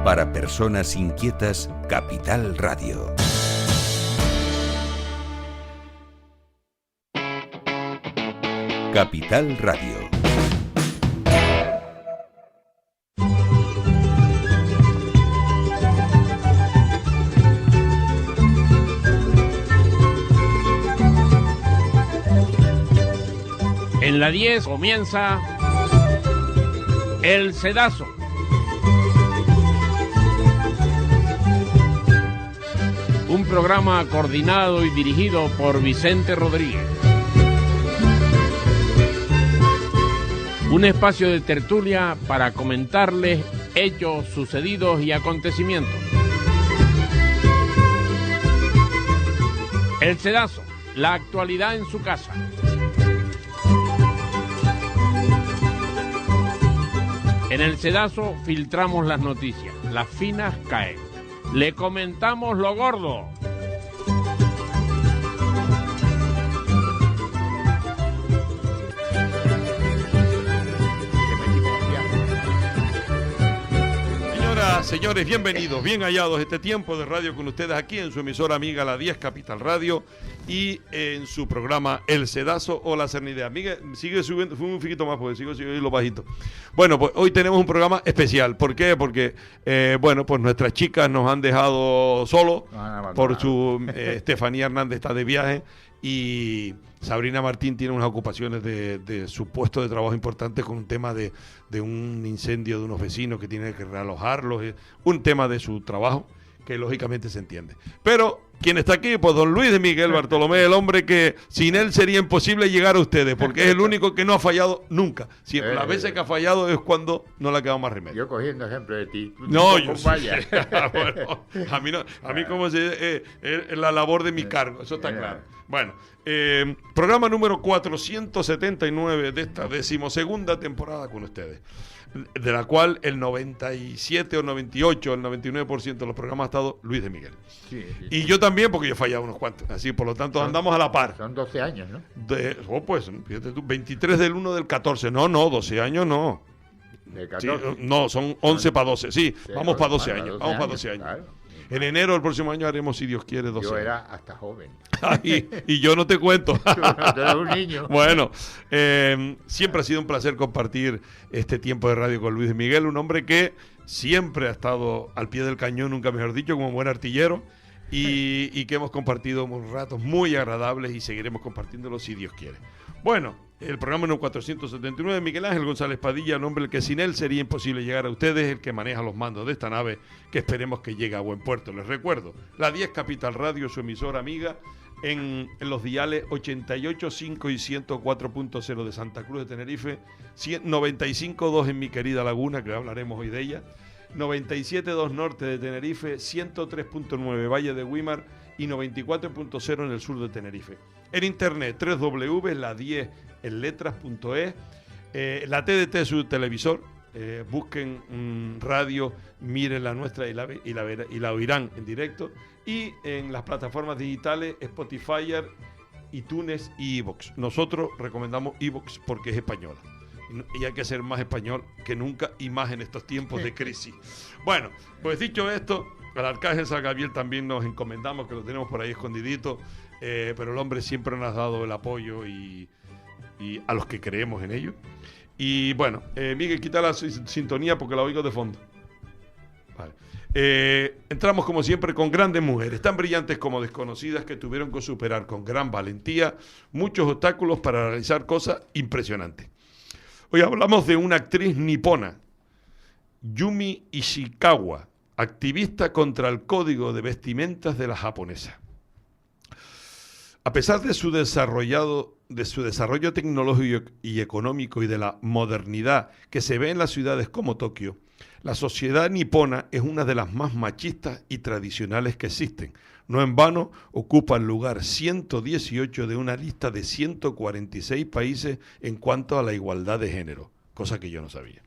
Para personas inquietas, Capital Radio. Capital Radio. En la 10 comienza El Sedazo. Un programa coordinado y dirigido por Vicente Rodríguez. Un espacio de tertulia para comentarles hechos sucedidos y acontecimientos. El Sedazo, la actualidad en su casa. En El Sedazo filtramos las noticias, las finas caen. Le comentamos lo gordo. Señoras, señores, bienvenidos, bien hallados este tiempo de radio con ustedes aquí en su emisora amiga La 10 Capital Radio y en su programa El Sedazo o La Cernidea. Miguel, sigue subiendo, fue un poquito más porque sigo lo bajito. Bueno, pues hoy tenemos un programa especial. ¿Por qué? Porque, bueno, pues nuestras chicas nos han dejado solos por su... Estefanía Hernández está de viaje y Sabrina Martín tiene unas ocupaciones de su puesto de trabajo importante con un tema de un incendio de unos vecinos que tiene que realojarlos, un tema de su trabajo que lógicamente se entiende. Pero, ¿quién está aquí? Pues don Luis de Miguel Bartolomé, el hombre que sin él sería imposible llegar a ustedes, porque es el único que no ha fallado nunca. Siempre, las veces que ha fallado es cuando no le ha quedado más remedio. Yo cogiendo ejemplo de ti. No, yo vaya. Bueno, a mí como se la labor de mi cargo, eso está claro. Bueno, programa número 479 de esta 12ª temporada con ustedes, de la cual el 97 o 98 o el 99% de los programas ha estado Luis de Miguel. Sí. Y yo también, porque yo he fallado unos cuantos. Así, por lo tanto, andamos a la par. Son 12 años, ¿no? Pues, fíjate tú, 23 del 1 del 14. No, 12 años no. ¿De 14? Sí, no, son 11 para 12. Sí, vamos para 12 años. Vamos para 12 años. Claro. En enero del próximo año haremos, si Dios quiere, 12 años. Yo era hasta joven. Y yo no te cuento. Tú eras un niño. Bueno, siempre ha sido un placer compartir este tiempo de radio con Luis de Miguel, un hombre que siempre ha estado al pie del cañón, nunca mejor dicho, como buen artillero, y que hemos compartido unos ratos muy agradables y seguiremos compartiéndolos si Dios quiere. Bueno, el programa número 479, Miguel Ángel González Padilla, nombre el que sin él sería imposible llegar a ustedes, el que maneja los mandos de esta nave, que esperemos que llegue a buen puerto. Les recuerdo, la 10 Capital Radio, su emisora amiga, en los diales 88.5 y 104.0 de Santa Cruz de Tenerife, 95.2 en mi querida Laguna, que hablaremos hoy de ella, 97.2 Norte de Tenerife, 103.9 Valle de Güímar y 94.0 en el sur de Tenerife. En internet, www.la10enletras.es, la TDT su televisor, busquen radio, miren la nuestra y la oirán en directo, y en las plataformas digitales Spotify, iTunes y iVoox. Nosotros recomendamos iVoox porque es española. Y hay que ser más español que nunca y más en estos tiempos de crisis. Bueno, pues dicho esto, al Arcángel San Gabriel también nos encomendamos, que lo tenemos por ahí escondidito, pero el hombre siempre nos ha dado el apoyo y a los que creemos en ello. Y bueno, Miguel, quita la sintonía porque la oigo de fondo. Vale. Entramos como siempre con grandes mujeres, tan brillantes como desconocidas, que tuvieron que superar con gran valentía muchos obstáculos para realizar cosas impresionantes. Hoy hablamos de una actriz nipona, Yumi Ishikawa, activista contra el código de vestimentas de la japonesa. A pesar de su desarrollo tecnológico y económico y de la modernidad que se ve en las ciudades como Tokio, la sociedad nipona es una de las más machistas y tradicionales que existen. No en vano ocupa el lugar 118 de una lista de 146 países en cuanto a la igualdad de género, cosa que yo no sabía.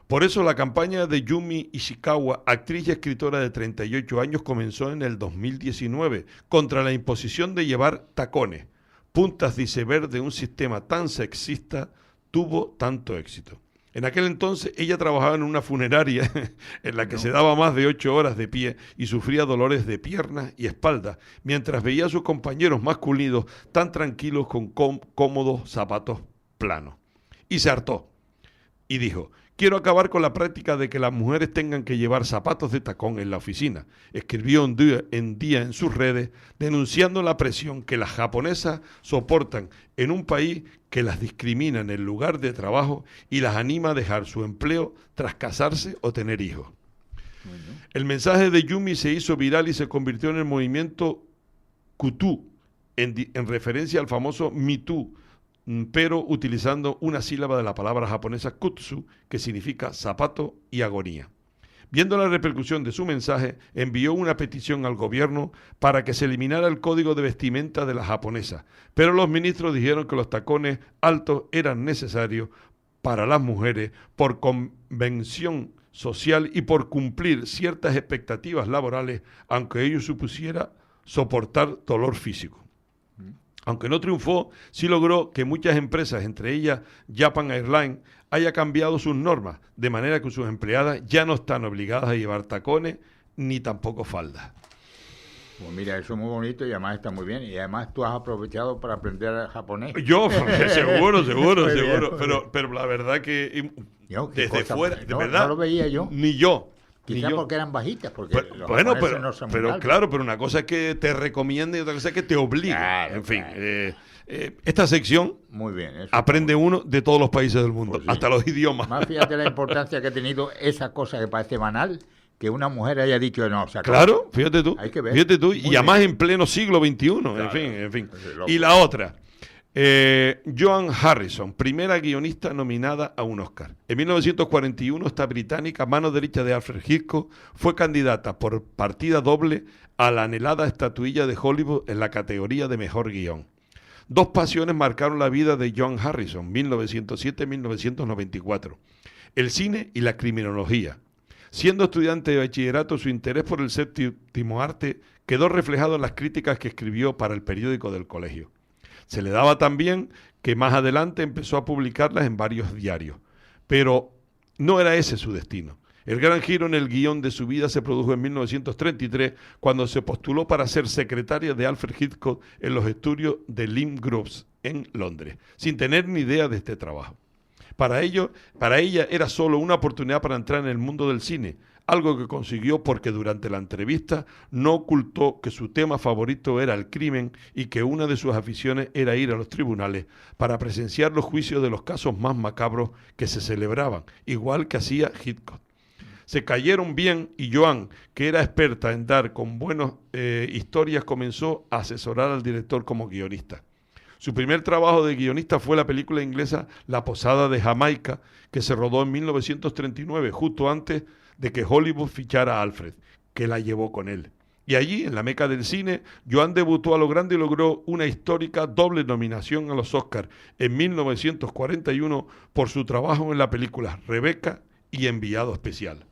Por eso la campaña de Yumi Ishikawa, actriz y escritora de 38 años, comenzó en el 2019 contra la imposición de llevar tacones. Puntas de iceberg de un sistema tan sexista tuvo tanto éxito. En aquel entonces ella trabajaba en una funeraria en la que se daba más de 8 horas de pie y sufría dolores de piernas y espalda, mientras veía a sus compañeros masculinos tan tranquilos con cómodos zapatos planos. Y se hartó y dijo: quiero acabar con la práctica de que las mujeres tengan que llevar zapatos de tacón en la oficina. Escribió un día en sus redes denunciando la presión que las japonesas soportan en un país que las discrimina en el lugar de trabajo y las anima a dejar su empleo tras casarse o tener hijos. Bueno. El mensaje de Yumi se hizo viral y se convirtió en el movimiento Kutu, en referencia al famoso Me Too, pero utilizando una sílaba de la palabra japonesa kutsu, que significa zapato y agonía. Viendo la repercusión de su mensaje, envió una petición al gobierno para que se eliminara el código de vestimenta de las japonesas, pero los ministros dijeron que los tacones altos eran necesarios para las mujeres por convención social y por cumplir ciertas expectativas laborales, aunque ello supusiera soportar dolor físico. Aunque no triunfó, sí logró que muchas empresas, entre ellas Japan Airlines, haya cambiado sus normas, de manera que sus empleadas ya no están obligadas a llevar tacones ni tampoco faldas. Pues mira, eso es muy bonito y además está muy bien. Y además tú has aprovechado para aprender japonés. Yo, seguro. Pero la verdad que desde fuera, de verdad, no lo veía yo. Ni yo. Quizás porque eran bajitas, porque los bueno, no son muy altos. Claro, pero una cosa es que te recomienda y otra cosa es que te obliga. Claro, en fin, claro. Esta sección muy bien, aprende uno de todos los países del mundo, pues sí, hasta los idiomas. Más fíjate la importancia que ha tenido esa cosa que parece banal, que una mujer haya dicho no. O sea, claro, fíjate tú. Hay que ver. Fíjate tú, Muy y además bien. en pleno siglo XXI, Claro, en fin. Es Y la otra, Joan Harrison, primera guionista nominada a un Oscar. En 1941, esta británica, mano derecha de Alfred Hitchcock, fue candidata por partida doble a la anhelada estatuilla de Hollywood en la categoría de mejor guión. Dos pasiones marcaron la vida de Joan Harrison, 1907-1994, el cine y la criminología. Siendo estudiante de bachillerato, su interés por el séptimo arte quedó reflejado en las críticas que escribió para el periódico del colegio. Se le daba tan bien que más adelante empezó a publicarlas en varios diarios. Pero no era ese su destino. El gran giro en el guión de su vida se produjo en 1933, cuando se postuló para ser secretaria de Alfred Hitchcock en los estudios de Lime Groves, en Londres, sin tener ni idea de este trabajo. Para ella era solo una oportunidad para entrar en el mundo del cine, algo que consiguió porque durante la entrevista no ocultó que su tema favorito era el crimen y que una de sus aficiones era ir a los tribunales para presenciar los juicios de los casos más macabros que se celebraban, igual que hacía Hitchcock. Se cayeron bien y Joan, que era experta en dar con buenas historias, comenzó a asesorar al director como guionista. Su primer trabajo de guionista fue la película inglesa La Posada de Jamaica, que se rodó en 1939, justo antes de que Hollywood fichara a Alfred, que la llevó con él. Y allí, en la meca del cine, Joan debutó a lo grande y logró una histórica doble nominación a los Oscars en 1941 por su trabajo en la película Rebecca y Enviado Especial.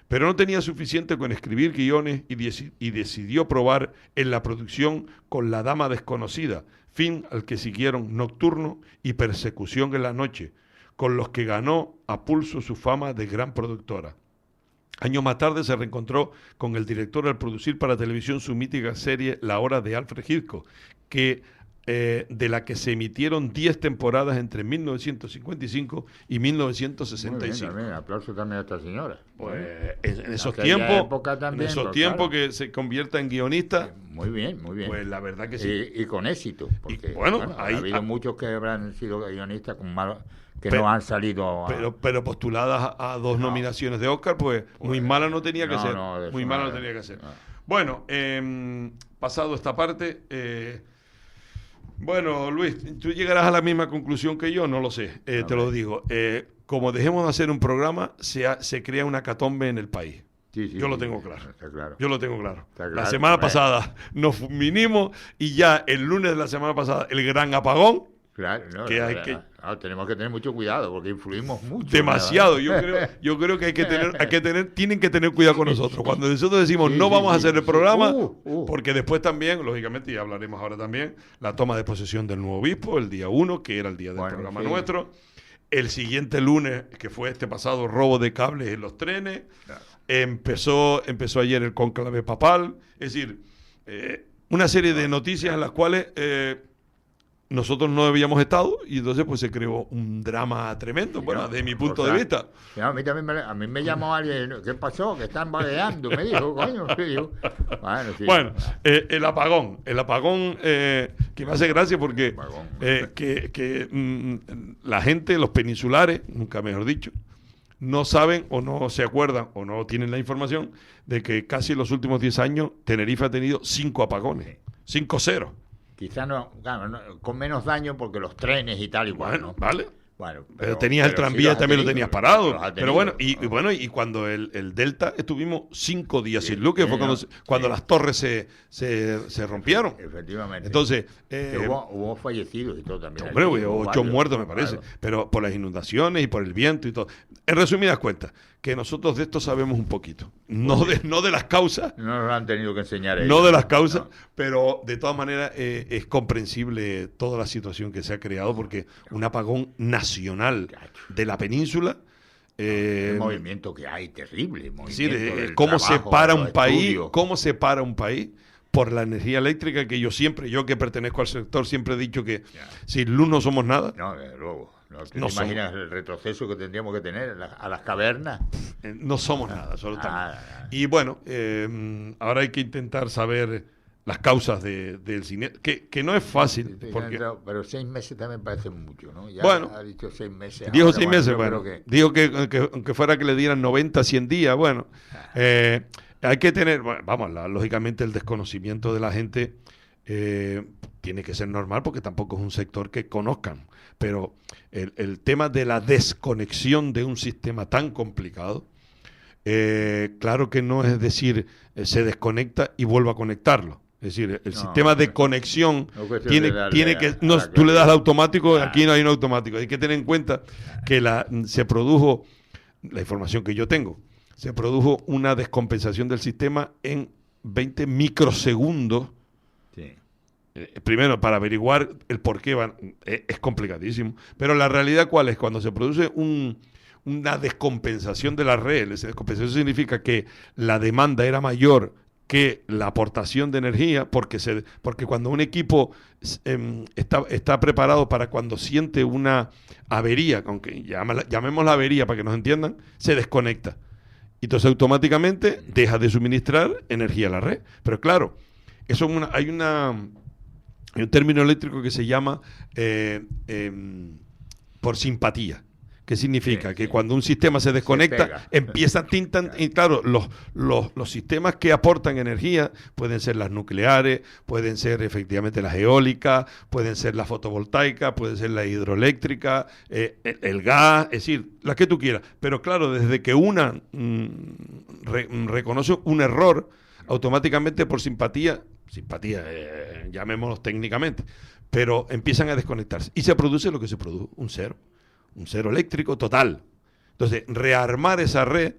Pero no tenía suficiente con escribir guiones y decidió probar en la producción con La Dama Desconocida, film al que siguieron Nocturno y Persecución en la Noche, con los que ganó a pulso su fama de gran productora. Años más tarde se reencontró con el director al producir para televisión su mítica serie La Hora de Alfred Hitchcock, de la que se emitieron 10 temporadas entre 1955 y 1965. Muy bien, también. Aplauso también a esta señora. Pues en esos también, tiempos que se convierta en guionista. Muy bien, muy bien. Pues la verdad que sí. Y con éxito. Porque, ha habido muchos que habrán sido guionistas con malos, que no han salido pero postuladas a dos nominaciones de Oscar, pues muy mala no tenía que ser. Muy mala no tenía que ser. Bueno, pasado esta parte, bueno, Luis, tú llegarás a la misma conclusión que yo, no lo sé, te lo digo. Como dejemos de hacer un programa, se crea una catombe en el país. Sí, yo lo tengo claro. Está claro. Yo lo tengo claro. Está claro. La semana pasada nos vinimos y ya el lunes de la semana pasada el gran apagón. Claro, tenemos que tener mucho cuidado porque influimos mucho. Demasiado. Yo creo que tienen que tener cuidado con nosotros. Cuando nosotros decimos no vamos a hacer el programa, porque después también, lógicamente, y hablaremos ahora también, la toma de posesión del nuevo obispo, el día 1, que era el día del programa nuestro. El siguiente lunes, que fue este pasado, robo de cables en los trenes. Claro. Empezó ayer el cónclave papal. Es decir, una serie de noticias en las cuales nosotros no habíamos estado y entonces pues se creó un drama tremendo, bueno, desde mi punto de vista. A mí también a mí me llamó alguien, ¿qué pasó? Que están vagueando, me dijo, coño, ¿qué digo? Bueno, sí. Bueno, el apagón, que me hace gracia porque la gente, los peninsulares, nunca mejor dicho, no saben o no se acuerdan o no tienen la información de que casi en los últimos 10 años Tenerife ha tenido 5 apagones, 5-0. Quizás no, con menos daño porque los trenes y tal igual, bueno, ¿no? Vale. Bueno, pero tenías el tranvía, sí también lo tenías parado. Pero bueno, y cuando el Delta estuvimos 5 días sin luz, que fue cuando las torres se rompieron. Efectivamente. Entonces, hubo fallecidos y todo también. Hombre, hubo 8 muertos, me parece. Claro. Pero por las inundaciones y por el viento y todo. En resumidas cuentas, que nosotros de esto sabemos un poquito. No de las causas. No nos lo han tenido que enseñar ellos. No de las causas, pero de todas maneras es comprensible toda la situación que se ha creado porque un apagón nacional de la península. El movimiento que hay, terrible. Cómo se para un país, por la energía eléctrica, que yo que pertenezco al sector, siempre he dicho que sin luz no somos nada. No, desde luego. ¿Te imaginas el retroceso que tendríamos que tener a las cavernas? No somos nada, absolutamente. Y bueno, ahora hay que intentar saber las causas del cine, que no es fácil. Pero 6 meses también parece mucho, ¿no? Ya bueno, ha dicho 6 meses. Dijo 6 meses, bueno. Dijo que aunque fuera que le dieran 90, 100 días, bueno. Hay que tener, lógicamente el desconocimiento de la gente tiene que ser normal porque tampoco es un sector que conozcan. Pero el tema de la desconexión de un sistema tan complicado, claro que no es decir, se desconecta y vuelve a conectarlo. Es decir, el sistema de conexión tiene que... tú le das al automático, aquí no hay un automático. Hay que tener en cuenta que se produjo, la información que yo tengo, se produjo una descompensación del sistema en 20 microsegundos. Sí. Primero, para averiguar el por qué es complicadísimo. Pero la realidad, ¿cuál es? Cuando se produce una descompensación de la red, esa descompensación significa que la demanda era mayor que la aportación de energía, porque cuando un equipo está preparado para cuando siente una avería, aunque llamémosla avería para que nos entiendan, se desconecta. Y entonces automáticamente deja de suministrar energía a la red. Pero claro, eso hay un término eléctrico que se llama por simpatía. ¿Qué significa? Que cuando un sistema se desconecta, empieza y claro, los sistemas que aportan energía pueden ser las nucleares, pueden ser efectivamente las eólicas, pueden ser las fotovoltaicas, pueden ser la hidroeléctrica, el gas, es decir, las que tú quieras. Pero claro, desde que una reconoce un error, automáticamente por simpatía, llamémoslo técnicamente, pero empiezan a desconectarse. Y se produce lo que se produjo, un cero eléctrico total. Entonces, rearmar esa red,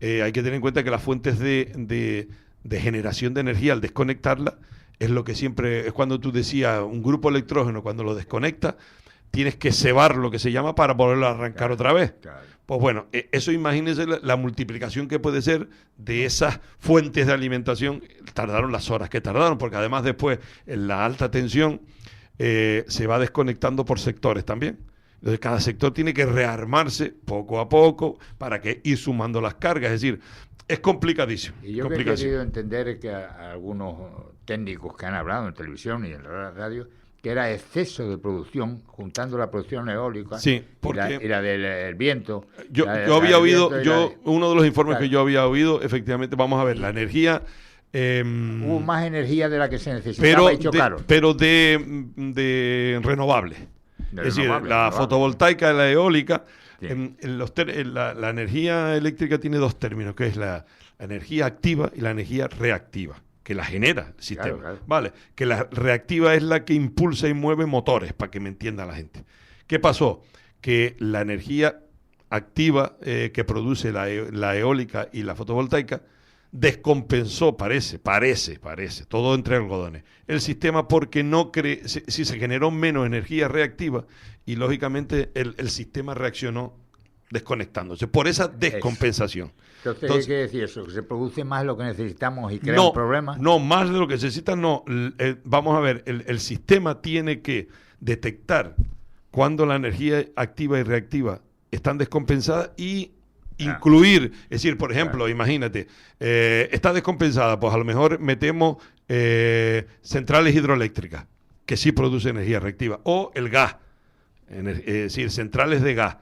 hay que tener en cuenta que las fuentes de generación de energía, al desconectarla, es lo que siempre, es cuando tú decías, un grupo electrógeno, cuando lo desconecta, tienes que cebar lo que se llama para volverlo a arrancar otra vez. Claro. Pues bueno, eso imagínense la multiplicación que puede ser de esas fuentes de alimentación. Tardaron las horas que tardaron, porque además después, en la alta tensión, se va desconectando por sectores también. Entonces, cada sector tiene que rearmarse poco a poco para que ir sumando las cargas. Es decir, es complicadísimo. Y yo he querido entender que algunos técnicos que han hablado en televisión y en la radio, que era exceso de producción, juntando la producción eólica y la del viento. Yo había oído, uno de los informes que yo había oído, efectivamente, vamos a ver, la energía... hubo más energía de la que se necesitaba y chocaron. Pero de renovables. Es decir, la fotovoltaica y la eólica, sí. La energía eléctrica tiene 2 términos, que es la energía activa y la energía reactiva, que la genera el sistema. Claro. Vale, que la reactiva es la que impulsa y mueve motores, para que me entienda la gente. ¿Qué pasó? Que la energía activa que produce la eólica y la fotovoltaica descompensó, parece, todo entre algodones, el sistema porque si se generó menos energía reactiva y lógicamente el sistema reaccionó desconectándose por esa descompensación. Entonces, ¿qué quiere decir eso? ¿Que se produce más de lo que necesitamos y crea un problema? No, más de lo que se necesita no. Vamos a ver, el sistema tiene que detectar cuando la energía activa y reactiva están descompensadas y incluir, es decir, por ejemplo, imagínate, está descompensada, pues a lo mejor metemos centrales hidroeléctricas que sí producen energía reactiva, o el gas, es decir, centrales de gas,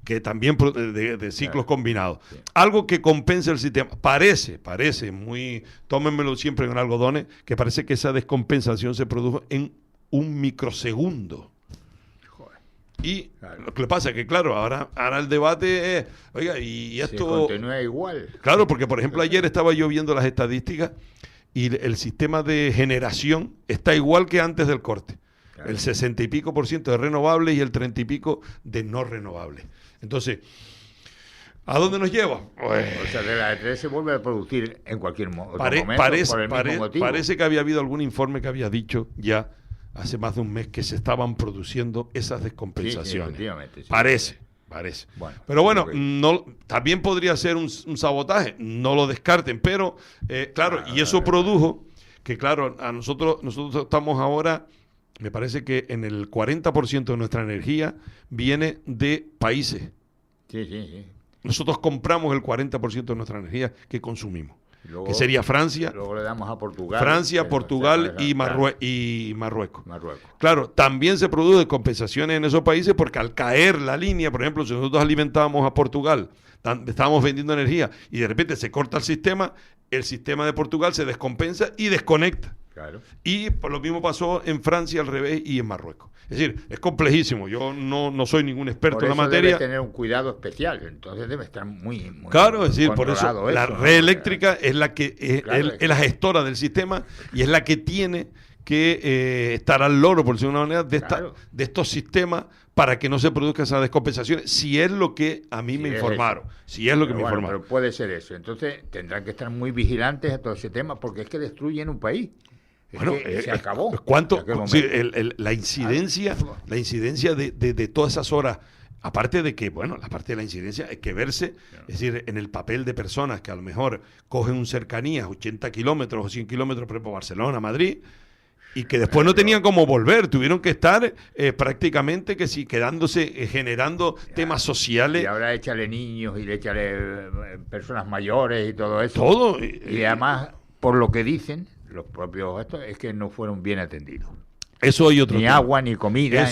que también de ciclos combinados. Sí. Algo que compense el sistema. Parece muy, tómenmelo siempre en algodones, que parece que esa descompensación se produjo en un microsegundo. Y lo que le pasa es que, claro, ahora el debate es, oiga, y esto... Se continúa igual. Claro, porque, por ejemplo, ayer estaba yo viendo las estadísticas y el sistema de generación está igual que antes del corte. Claro. El 60 y pico % de renovables y el 30 y pico de no renovables. Entonces, ¿a dónde nos lleva? Pues, o sea, de la E3 se vuelve a producir en cualquier momento por el mismo motivo. Parece que había habido algún informe que había dicho ya hace más de un mes que se estaban produciendo esas descompensaciones. Sí, parece. Bueno, pero bueno, también podría ser un sabotaje, no lo descarten, pero claro, y eso produjo que, claro, a nosotros estamos ahora, me parece que en el 40% de nuestra energía viene de países. Sí. Nosotros compramos el 40% de nuestra energía que consumimos. Luego, que sería Francia. Luego le damos a Portugal. Francia, Portugal y Marruecos. Claro, también se producen compensaciones en esos países porque al caer la línea, por ejemplo, si nosotros alimentábamos a Portugal, estábamos vendiendo energía y de repente se corta el sistema de Portugal se descompensa y desconecta. Claro. Y por lo mismo pasó en Francia al revés y en Marruecos. Es decir, es complejísimo. Yo no soy ningún experto en la materia. Debe tener un cuidado especial. Entonces debe estar muy claro, es decir, por eso la red eléctrica es la que es la gestora del sistema y es la que tiene que estar al loro, por decirlo de una manera, de estos sistemas para que no se produzcan esas descompensaciones, si es lo que a mí me informaron. Si es lo que me informaron. Pero puede ser eso. Entonces tendrán que estar muy vigilantes a todo ese tema porque es que destruyen un país. Bueno, se acabó. La incidencia de todas esas horas, aparte de que, bueno, la parte de la incidencia hay que verse, es decir, en el papel de personas que a lo mejor cogen un cercanías, 80 kilómetros o 100 kilómetros, por ejemplo, Barcelona, Madrid, y que después no tenían cómo volver, tuvieron que estar prácticamente que sí, quedándose, generando temas sociales. Y ahora échale niños y échale personas mayores y todo eso. Todo. Y además, por lo que dicen los propios es que no fueron bien atendidos. Eso hay otro ni tema. Agua, ni comida,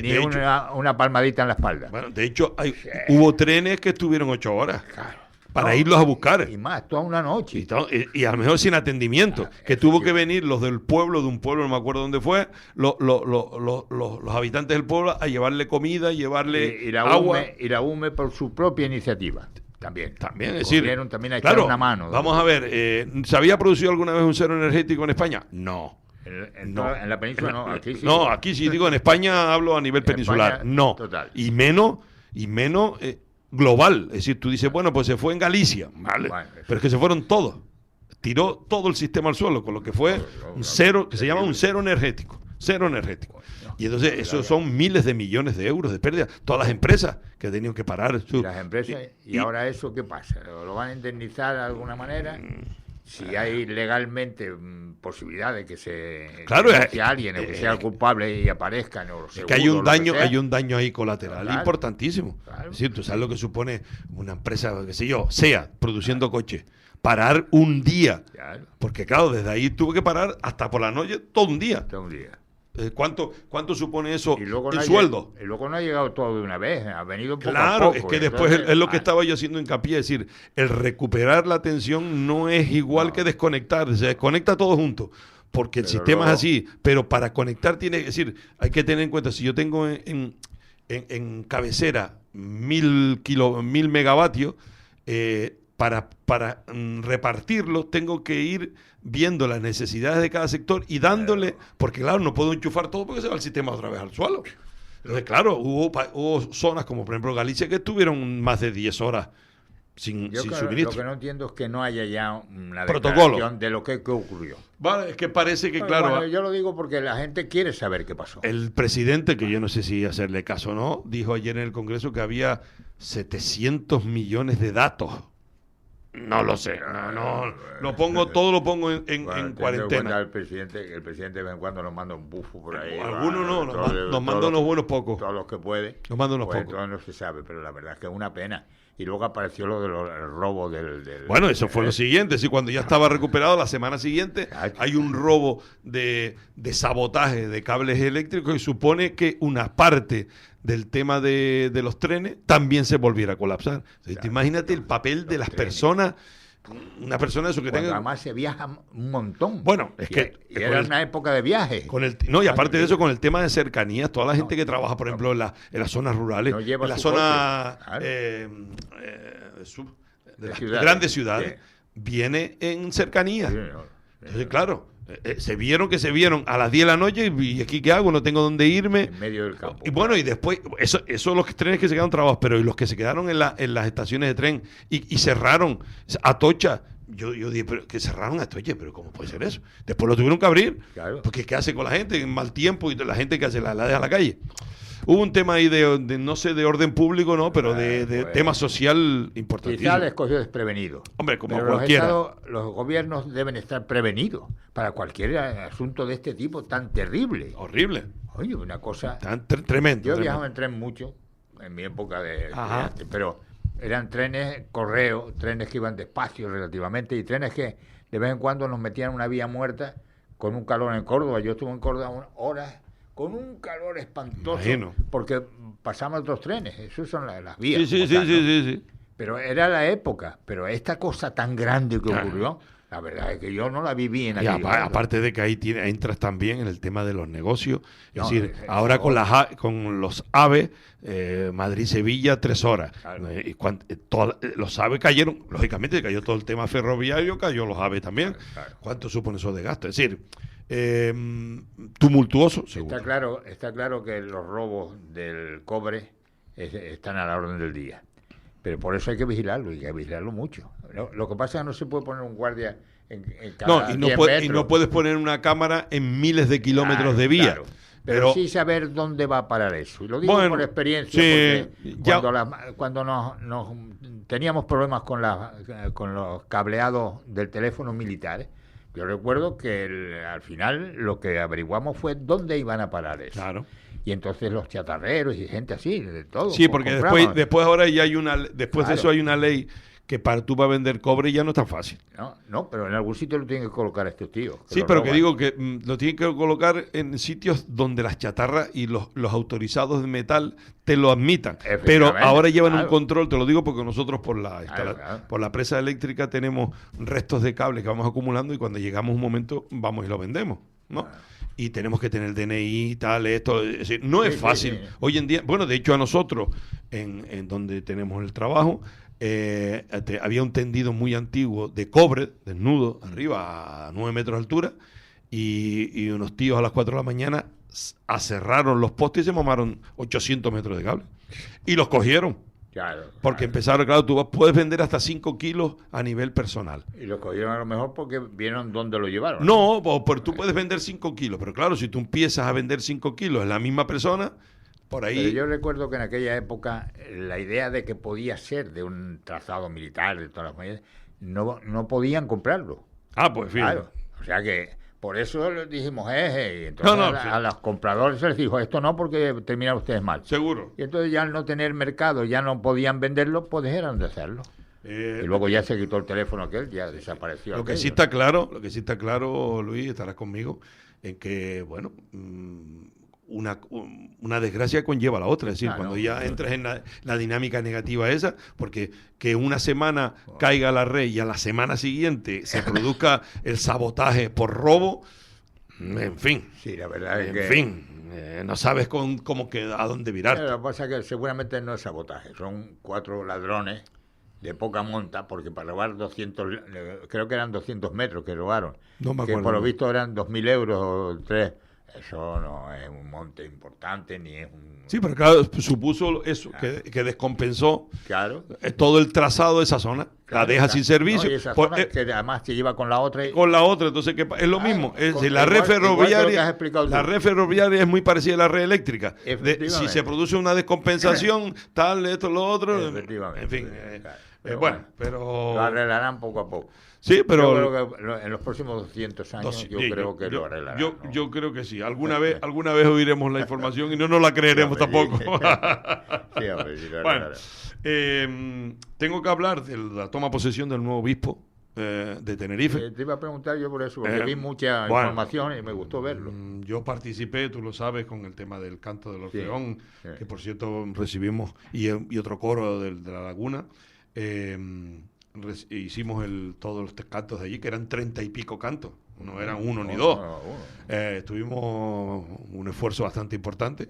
ni una palmadita en la espalda. Bueno, de hecho, hubo trenes que estuvieron 8 horas para irlos a buscar. Y más, toda una noche. Y a lo mejor sin atendimiento. Que tuvo que venir los del pueblo, de un pueblo, no me acuerdo dónde fue, los habitantes del pueblo a llevarle comida, llevarle agua. Y la UME por su propia iniciativa. También, es decir, también a echar una mano. Vamos a ver, ¿se había producido alguna vez un cero energético en España? No. En la península no, aquí sí. No, aquí sí, digo, en España hablo a nivel peninsular. España, no. Total. Y menos global. Es decir, tú dices, bueno, pues se fue en Galicia. Vale. Bueno, pero es que se fueron todos. Tiró todo el sistema al suelo, con lo que fue un cero, que se llama un cero energético. Cero energético. Y entonces esos son miles de millones de euros de pérdida. Todas las empresas que han tenido que parar. Las empresas, y ahora eso, ¿qué pasa? ¿Lo van a indemnizar de alguna manera? Si hay legalmente posibilidad de que se denuncie a alguien o que sea culpable y aparezcan o que hay un daño ahí colateral importantísimo. Claro. Es decir, tú sabes lo que supone una empresa, qué sé yo, SEA, produciendo coches. Parar un día. Claro. Porque claro, desde ahí tuve que parar hasta por la noche todo un día. ¿Cuánto supone eso en sueldo? Y luego no ha llegado todo de una vez, ha venido poco a poco. Es que después es lo que estaba yo haciendo hincapié, es decir, el recuperar la atención no es igual que desconectar, se desconecta todo junto, porque el sistema es así, pero para conectar hay que tener en cuenta, si yo tengo en cabecera 1000 megavatios, para repartirlos tengo que ir viendo las necesidades de cada sector y dándole, porque claro, no puedo enchufar todo porque se va el sistema otra vez al suelo. Entonces, claro, hubo zonas como por ejemplo Galicia que estuvieron más de 10 horas sin Lo suministro. que no entiendo es que no haya ya una Protocolo declaración de lo que ocurrió. Vale, es que parece que, claro, Bueno, yo lo digo porque la gente quiere saber qué pasó. el presidente, que yo no sé si hacerle caso o no, dijo ayer en el Congreso que había 700 millones de datos. No lo sé, todo lo pongo en cuarentena. El presidente de vez en cuando nos manda un bufo por ahí. Algunos no, nos manda unos buenos pocos. Todos los que puede. Nos manda unos pues pocos. entonces no se sabe, pero la verdad es que es una pena. Y luego apareció lo del robo del... Bueno, eso fue lo siguiente. Sí, cuando ya estaba recuperado, la semana siguiente hay un robo de sabotaje de cables eléctricos y supone que una parte del tema de los trenes también se volviera a colapsar. Entonces, imagínate el papel de las personas. Una persona de eso que Cuando tenga... además se viaja un montón. Bueno, es que... Y era una época de viaje. Y aparte de eso, con el tema de cercanías, toda la gente que trabaja, por ejemplo, en las zonas rurales, No lleva en las su zonas coche, de las ciudades, grandes ciudades, sí. viene en cercanías. Sí, Entonces, claro, se vieron a las 10 de la noche y aquí ¿qué hago? No tengo dónde irme. en medio del campo. Y bueno, y después, eso los trenes que se quedaron trabados, pero y los que se quedaron en las estaciones de tren y cerraron Atocha. Yo dije, pero que cerraron Atocha, pero ¿cómo puede ser eso? Después lo tuvieron que abrir, Claro. porque ¿qué hace con la gente en mal tiempo y la gente que hace la deja a la calle? Hubo un tema ahí de no sé, de orden público, ¿no? Pero de pues, tema social importantísimo. Quizá les cogió desprevenido. Hombre, como Pero cualquiera. los gobiernos deben estar prevenidos para cualquier asunto de este tipo tan terrible. Horrible. Oye, una cosa... Tremendo. Yo tremendo. viajaba en tren mucho, en mi época de Ajá. estudiante, pero eran trenes correo, trenes que iban despacio relativamente y trenes que de vez en cuando nos metían en una vía muerta con un calor en Córdoba. Yo estuve en Córdoba horas con un calor espantoso, Imagino. porque pasaban otros trenes, esas son las vías. Sí. Pero era la época, pero esta cosa tan grande que Claro. ocurrió, la verdad es que yo no la viví en Y aquel aparte de que ahí entras también en el tema de los negocios. Es No, decir, es ahora con los AVE, Madrid-Sevilla, 3 horas. Claro. Los AVE cayeron, lógicamente cayó todo el tema ferroviario, cayó los AVE también. Claro. ¿Cuánto supone eso de gasto? Es decir, tumultuoso, seguro. Está claro que los robos del cobre están a la orden del día. Pero por eso hay que vigilarlo, y hay que vigilarlo mucho. Lo que pasa es que no se puede poner un guardia en cada 10 y no puedes poner una cámara en miles de kilómetros Claro, de vía. claro. Pero sí saber dónde va a parar eso. Y lo digo Bueno, por experiencia, sí, porque cuando nos teníamos problemas con los cableados del teléfono militar, yo recuerdo que al final lo que averiguamos fue dónde iban a parar eso. Claro. Y entonces los chatarreros y gente así, de todo. Sí, porque después ahora ya hay después de Claro. eso hay una ley que para tú para vender cobre ya no es tan fácil. No, pero en algún sitio lo tienen que colocar estos tíos. Sí, lo pero que roban. digo que lo tienen que colocar en sitios donde las chatarras y los autorizados de metal te lo admitan. Pero Efectivamente, ahora llevan un claro. control, te lo digo porque nosotros por Claro. por la presa eléctrica tenemos restos de cables que vamos acumulando y cuando llegamos un momento vamos y lo vendemos, ¿no? Y tenemos que tener DNI y tal, esto. Es decir, no es Sí, fácil. sí. Hoy en día, bueno, de hecho a nosotros, en donde tenemos el trabajo, había un tendido muy antiguo de cobre, desnudo, arriba a 9 metros de altura, y unos tíos a las 4 de la mañana aserraron los postes y se mamaron 800 metros de cable. Y los cogieron. Claro, Porque claro. empezaron, claro, puedes vender hasta 5 kilos a nivel personal. Y lo cogieron a lo mejor porque vieron dónde lo llevaron. No, pues tú puedes vender 5 kilos, pero claro, si tú empiezas a vender 5 kilos en la misma persona, por ahí... Pero yo recuerdo que en aquella época la idea de que podía ser de un trazado militar, de todas las maneras, no podían comprarlo. Ah, pues fíjate. Claro. O sea que por eso le dijimos, y entonces Sí. a los compradores se les dijo, esto no, porque terminan ustedes mal. Seguro. Y entonces ya al no tener mercado, ya no podían venderlo, pues dejaron de hacerlo. Y luego ya se quitó el teléfono aquel, ya desapareció. Lo que aquello. sí está claro, Luis, estarás conmigo, en que, bueno, una desgracia conlleva a la otra. Es decir, cuando ya entras en la dinámica negativa esa, porque que una semana caiga la red y a la semana siguiente se produzca el sabotaje por robo, en fin. Sí, la verdad es En que... fin, no sabes cómo a dónde virarte. Lo que pasa es que seguramente no es sabotaje, son 4 ladrones de poca monta, porque para robar 200, creo que eran 200 metros que robaron, No me que acuerdo. por lo visto eran 2.000 euros o 3, Eso no es un monte importante, ni es un... Sí, pero claro, supuso eso, que descompensó todo el trazado de esa zona, la deja sin servicio. No, y esa zona que además se lleva con la otra. Con la otra, entonces es lo mismo. Es decir, la red ferroviaria es muy parecida a la red eléctrica. Si se produce una descompensación, tal, esto, lo otro. En fin. Pero lo arreglarán poco a poco. Sí, pero yo creo que en los próximos 200 años creo que lo arreglarán. Yo creo que sí. Alguna vez oiremos la información y no nos la creeremos tampoco. Sí, hombre, sí, bueno, tengo que hablar de la toma de posesión del nuevo obispo de Tenerife. Te iba a preguntar yo por eso, porque vi mucha información y me gustó verlo. Yo participé, tú lo sabes, con el tema del canto del Orfeón, que por cierto recibimos, y otro coro de la Laguna. Hicimos todos los cantos de allí, que eran 30 y pico cantos, no eran uno ni dos. Tuvimos un esfuerzo bastante importante.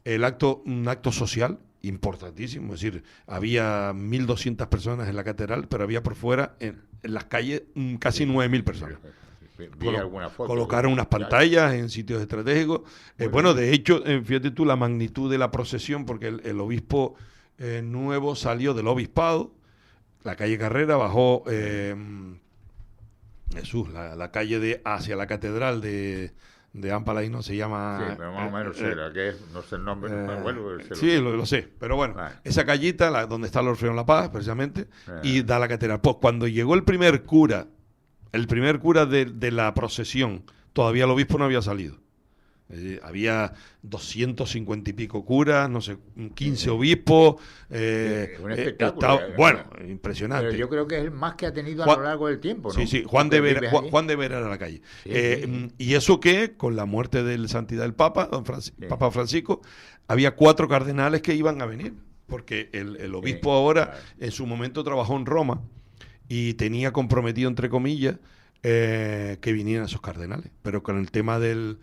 Un acto social importantísimo, es decir, había 1.200 personas en la catedral, pero había por fuera, en las calles, casi 9.000 personas. Colocaron unas pantallas en sitios estratégicos. De hecho, fíjate tú la magnitud de la procesión, porque el obispo nuevo salió del obispado, la calle Carrera, bajó la calle hacia la catedral de Ampala, y no se llama... Sí, pero más o menos no sé el nombre, sí, lo sé, pero bueno, esa callita, donde está el Orfeón La Paz, precisamente, y da la catedral. Pues cuando llegó el primer cura de la procesión, todavía el obispo no había salido. Había 250 y pico curas, no sé, 15 obispos. Un espectáculo. Impresionante. Pero yo creo que es el más que ha tenido a lo largo del tiempo, ¿no? Sí, Juan de Vera era la calle. Y eso que, con la muerte de la santidad del Papa, Papa Francisco, había 4 cardenales que iban a venir, porque el obispo ahora, en su momento, trabajó en Roma y tenía comprometido, entre comillas, que vinieran esos cardenales. Pero con el tema del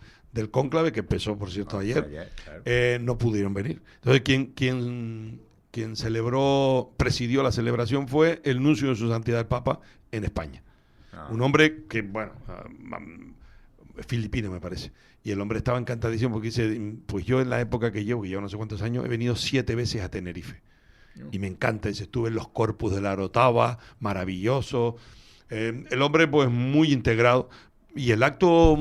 cónclave, que empezó, por cierto, ayer, no pudieron venir. Entonces, quien presidió la celebración fue el nuncio de su santidad el Papa en España. Un hombre que, filipino me parece. Y el hombre estaba encantadísimo porque dice, pues yo en la época que llevo no sé cuántos años, he venido 7 veces a Tenerife. Y me encanta, dice, estuve en los Corpus de la Orotava, maravilloso. El hombre, pues, muy integrado. Y el acto,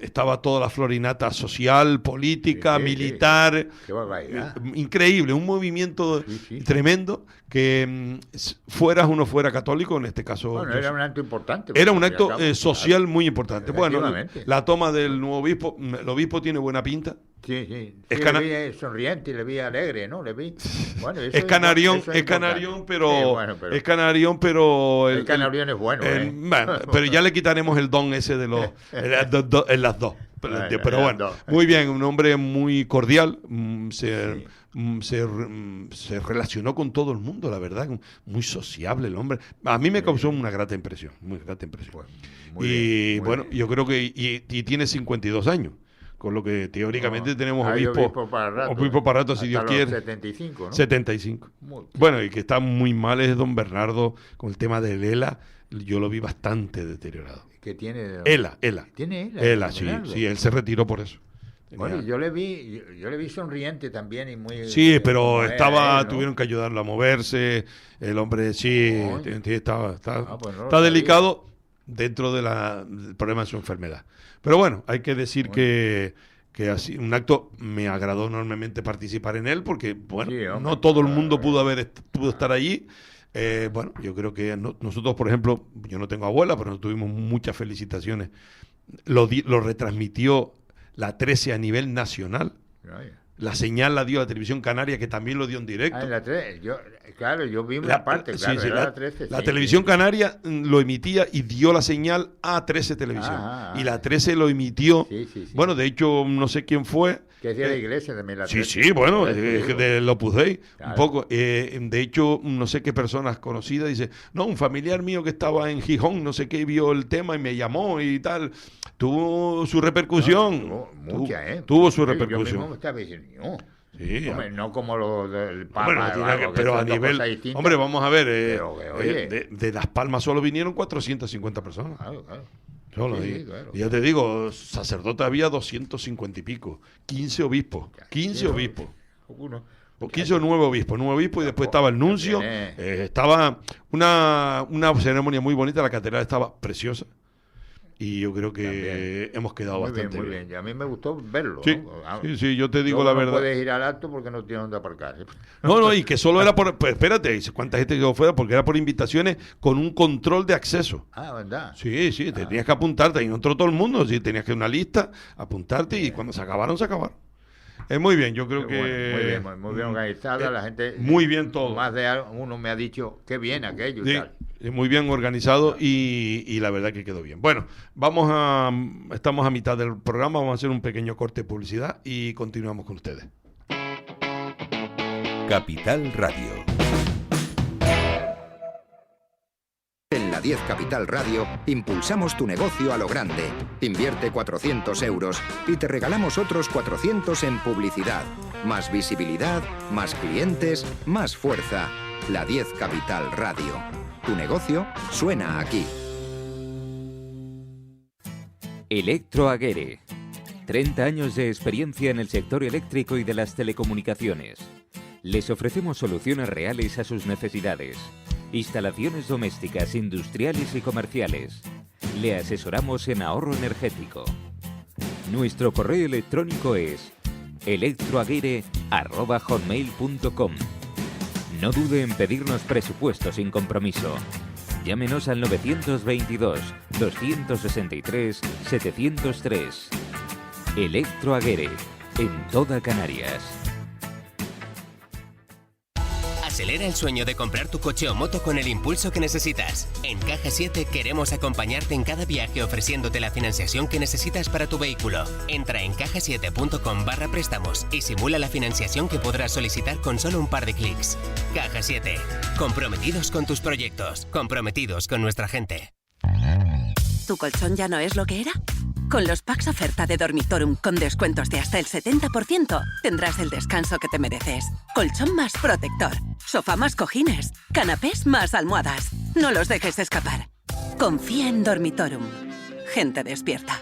estaba toda la florinata social, política, militar. Qué barbaridad. Increíble, un movimiento tremendo, que fuera católico, en este caso. Era un acto importante. Era un acto social muy importante. Bueno, la toma del nuevo obispo, el obispo tiene buena pinta. Sí. Le vi sonriente y le vi alegre, ¿no? Es canarión, pero es bueno. Pero ya le quitaremos el don ese de los en las dos. Pero bueno, muy bien, un hombre muy cordial, se relacionó con todo el mundo, la verdad, muy sociable el hombre. A mí me causó una grata impresión, muy grata impresión. Muy bien. Yo creo que y tiene 52 años. Con lo que teóricamente tenemos obispo para rato, si Dios quiere. 75, ¿no? 75. Bueno, y que está muy mal es don Bernardo con el tema del ELA. Yo lo vi bastante deteriorado. ¿Qué tiene? ELA. ¿Tiene ELA? ELA, sí, él se retiró por eso. Bueno, yo le vi sonriente también y muy... Sí, pero tuvieron que ayudarlo a moverse. El hombre, está delicado dentro del problema de su enfermedad. Pero bueno, hay que decir que así un acto me agradó enormemente participar en él, porque no todo el mundo pudo estar allí. Yo creo que nosotros, por ejemplo, yo no tengo abuela, pero nos tuvimos muchas felicitaciones. Lo retransmitió la 13 a nivel nacional. La señal la dio la televisión canaria, que también lo dio en directo. En la 13, yo vi una parte, la 13. La televisión canaria lo emitía y dio la señal a 13 Televisión. Y la 13 lo emitió. Sí. Bueno, de hecho, no sé quién fue. Que decía la iglesia también, la 13. Sí, del Opus Dei, un poco. De hecho, no sé qué personas conocidas dice, no, un familiar mío que estaba en Gijón, no sé qué, vio el tema y me llamó y tal. Tuvo su repercusión. Tuvo su repercusión. Yo mismo estaba diciendo, sí, hombre, no como lo del Papa. Pero a nivel... Hombre, vamos a ver, de Las Palmas solo vinieron 450 personas. Claro. Solo Sí, ahí. claro. Y ya te digo, sacerdote había 250 y pico. 15 obispos. 15 obispos. Uno. Pues 15 o 9 obispos y después estaba el nuncio. Estaba una ceremonia muy bonita, la catedral estaba preciosa. Y yo creo que También. hemos quedado Muy bastante bien, muy bien. Y a mí me gustó verlo. Sí, ¿no? sí, yo te digo Luego la no verdad. puedes ir al acto porque no tienes dónde aparcar. No, y que solo era por... Pues espérate, dice, ¿cuánta gente quedó fuera? Porque era por invitaciones con un control de acceso. Ah, ¿verdad? Sí, tenías que apuntarte. Y no entró todo el mundo, sí, tenías que una lista, apuntarte y cuando se acabaron, se acabaron. Muy bien, yo creo que... Bueno, muy bien organizada, la gente... Muy bien todo. Más de uno me ha dicho, qué bien aquello y Sí, tal. muy bien organizado y la verdad que quedó bien. Bueno, estamos a mitad del programa, vamos a hacer un pequeño corte de publicidad y continuamos con ustedes. Capital Radio. En la 10 Capital Radio impulsamos tu negocio a lo grande. Invierte 400 euros y te regalamos otros 400 en publicidad. Más visibilidad, más clientes, más fuerza. La 10 Capital Radio. Tu negocio suena aquí. Electroaguere. 30 años de experiencia en el sector eléctrico y de las telecomunicaciones. Les ofrecemos soluciones reales a sus necesidades. Instalaciones domésticas, industriales y comerciales. Le asesoramos en ahorro energético. Nuestro correo electrónico es electroaguere@hotmail.com. No dude en pedirnos presupuesto sin compromiso. Llámenos al 922 263 703. Electroaguere, en toda Canarias. Acelera el sueño de comprar tu coche o moto con el impulso que necesitas. En Caja 7 queremos acompañarte en cada viaje ofreciéndote la financiación que necesitas para tu vehículo. Entra en cajasiete.com/préstamos y simula la financiación que podrás solicitar con solo un par de clics. Caja 7. Comprometidos con tus proyectos. Comprometidos con nuestra gente. ¿Tu colchón ya no es lo que era? Con los packs oferta de Dormitorum con descuentos de hasta el 70%, tendrás el descanso que te mereces. Colchón más protector, sofá más cojines, canapés más almohadas. No los dejes escapar. Confía en Dormitorum. Gente despierta.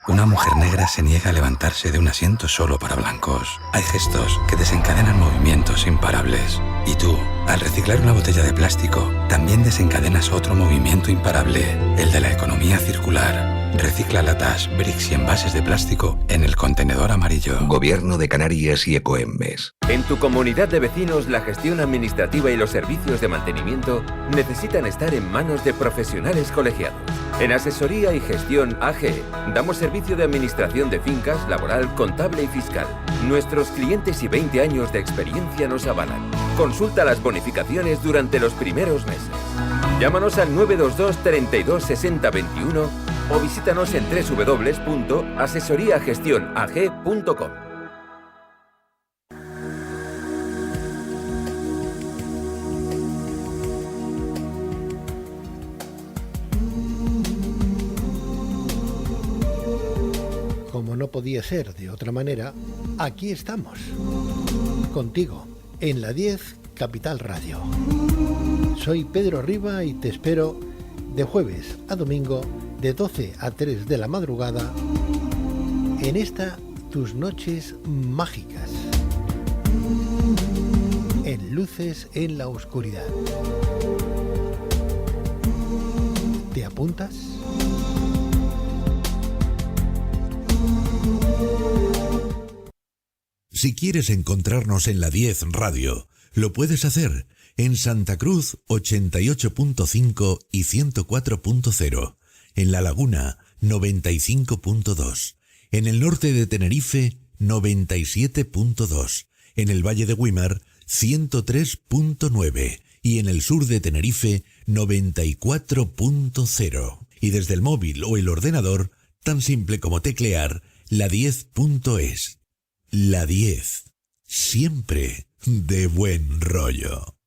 Una mujer negra se niega a levantarse de un asiento solo para blancos. Hay gestos que desencadenan movimientos imparables. Y tú, al reciclar una botella de plástico, también desencadenas otro movimiento imparable, el de la economía circular. Recicla latas, bricks y envases de plástico en el contenedor amarillo. Gobierno de Canarias y Ecoembes. En tu comunidad de vecinos, la gestión administrativa y los servicios de mantenimiento necesitan estar en manos de profesionales colegiados. En Asesoría y Gestión AG damos servicio de administración de fincas, laboral, contable y fiscal. Nuestros clientes y 20 años de experiencia nos avalan. Consulta las bonificaciones durante los primeros meses. Llámanos al 922 32 60 21 o visítanos en www.asesoriagestionag.com. Como no podía ser de otra manera, aquí estamos, contigo, en la 10 Capital Radio. Soy Pedro Riba y te espero de jueves a domingo, de 12 a 3 de la madrugada, en esta tus noches mágicas, en Luces en la Oscuridad. ¿Te apuntas? Si quieres encontrarnos en la 10 Radio, lo puedes hacer en Santa Cruz 88.5 y 104.0, en La Laguna 95.2, en el norte de Tenerife 97.2, en el Valle de Güímar 103.9 y en el sur de Tenerife 94.0. Y desde el móvil o el ordenador, tan simple como teclear la10.es. La 10. Siempre de buen rollo.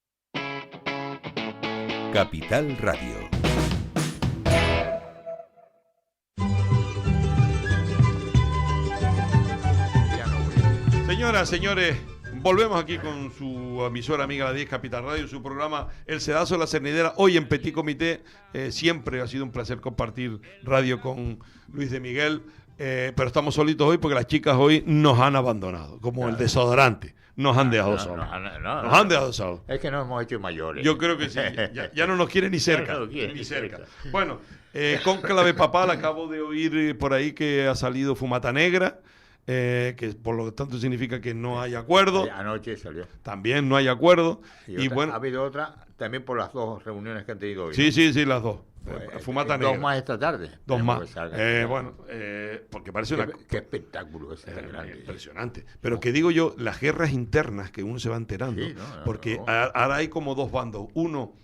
Capital Radio. Señoras, señores, volvemos aquí con su emisora amiga La 10 Capital Radio, su programa El Sedazo de la Cernidera. Hoy en Petit Comité, siempre ha sido un placer compartir radio con Luis de Miguel, pero estamos solitos hoy porque las chicas hoy nos han abandonado, como el desodorante. Nos han dejado solos. Nos han dejado solos. Es que nos hemos hecho mayores. Yo creo que sí. Ya no nos quiere ni cerca. Ni cerca. Bueno, Cónclave Papal, acabo de oír por ahí que ha salido Fumata Negra, que por lo tanto significa que no hay acuerdo. Anoche salió. También no hay acuerdo. Y bueno, ha habido otra también por las dos reuniones que han tenido hoy. Sí, las dos. Fumata Negra. Dos más esta tarde. Dos más. Porque parece qué espectáculo ese grande. Impresionante. Pero que digo yo, las guerras internas que uno se va enterando, porque ahora hay como dos bandos. Uno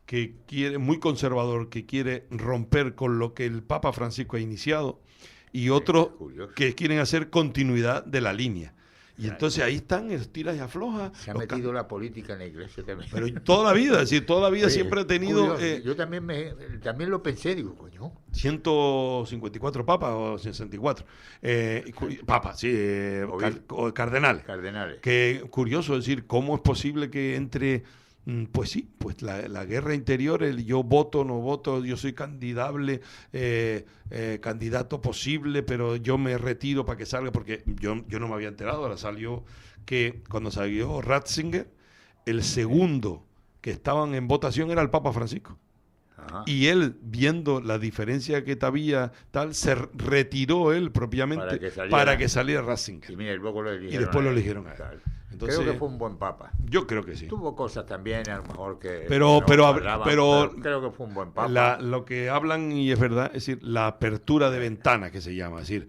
que quiere, muy conservador, que quiere romper con lo que el Papa Francisco ha iniciado, y otros que quieren hacer continuidad de la línea. Y entonces ahí están tiras y aflojas. Se ha metido la política en la iglesia también. Pero toda la vida, es decir, toda la vida siempre ha tenido... yo también lo pensé, digo, coño. 154 papas o 64. Papas, sí. Cardenales. Que curioso, es decir, cómo es posible que entre... Pues sí, pues la guerra interior, el yo voto, no voto, yo soy candidable, candidato posible, pero yo me retiro para que salga, porque yo no me había enterado. Ahora salió que cuando salió Ratzinger, el segundo que estaban en votación era el Papa Francisco. Ajá. Y él, viendo la diferencia que había, se retiró él propiamente para que saliera Ratzinger. Y después lo eligieron a él. Entonces, creo que fue un buen papa. Yo creo que sí. Tuvo cosas también, a lo mejor que... Pero creo que fue un buen papa. Lo que hablan, y es verdad, es decir, la apertura de ventana, que se llama. Es decir,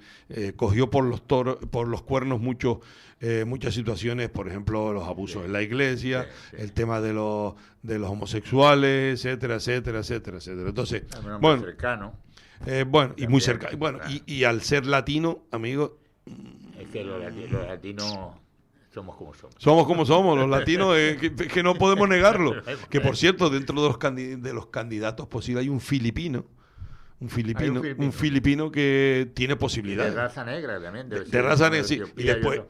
cogió por los cuernos muchas situaciones, por ejemplo, los abusos en la iglesia, el tema de los homosexuales, etcétera. Entonces, bueno, cercano. Y muy cercano. Bueno, y al ser latino, amigo... Es que los latinos... Somos como somos, los latinos, que no podemos negarlo. Que por cierto, dentro de los candidatos posibles hay un filipino que tiene posibilidades. De raza negra también. De raza negra, sí. Y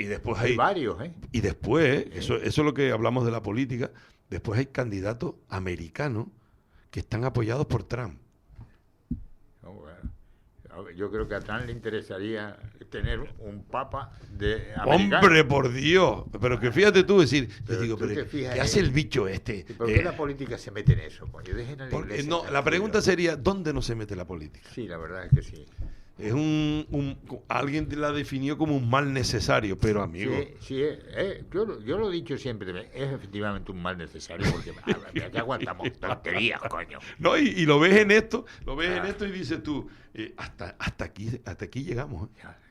después hay varios, Y después, eso es lo que hablamos de la política, después hay candidatos americanos que están apoyados por Trump. Yo creo que a Trump le interesaría tener un papa de americano. ¡Hombre, por Dios! Pero que fíjate tú, decir, ¿qué hace el bicho este? ¿Por qué la política se mete en eso? Coño? Dejen a la iglesia. La pregunta sería, ¿dónde no se mete la política? Sí, la verdad es que sí. Es alguien la definió como un mal necesario, pero amigo. Sí, yo lo he dicho siempre, es efectivamente un mal necesario, porque aquí aguantamos tonterías, coño. No, y lo ves en esto, y dices tú, hasta aquí llegamos.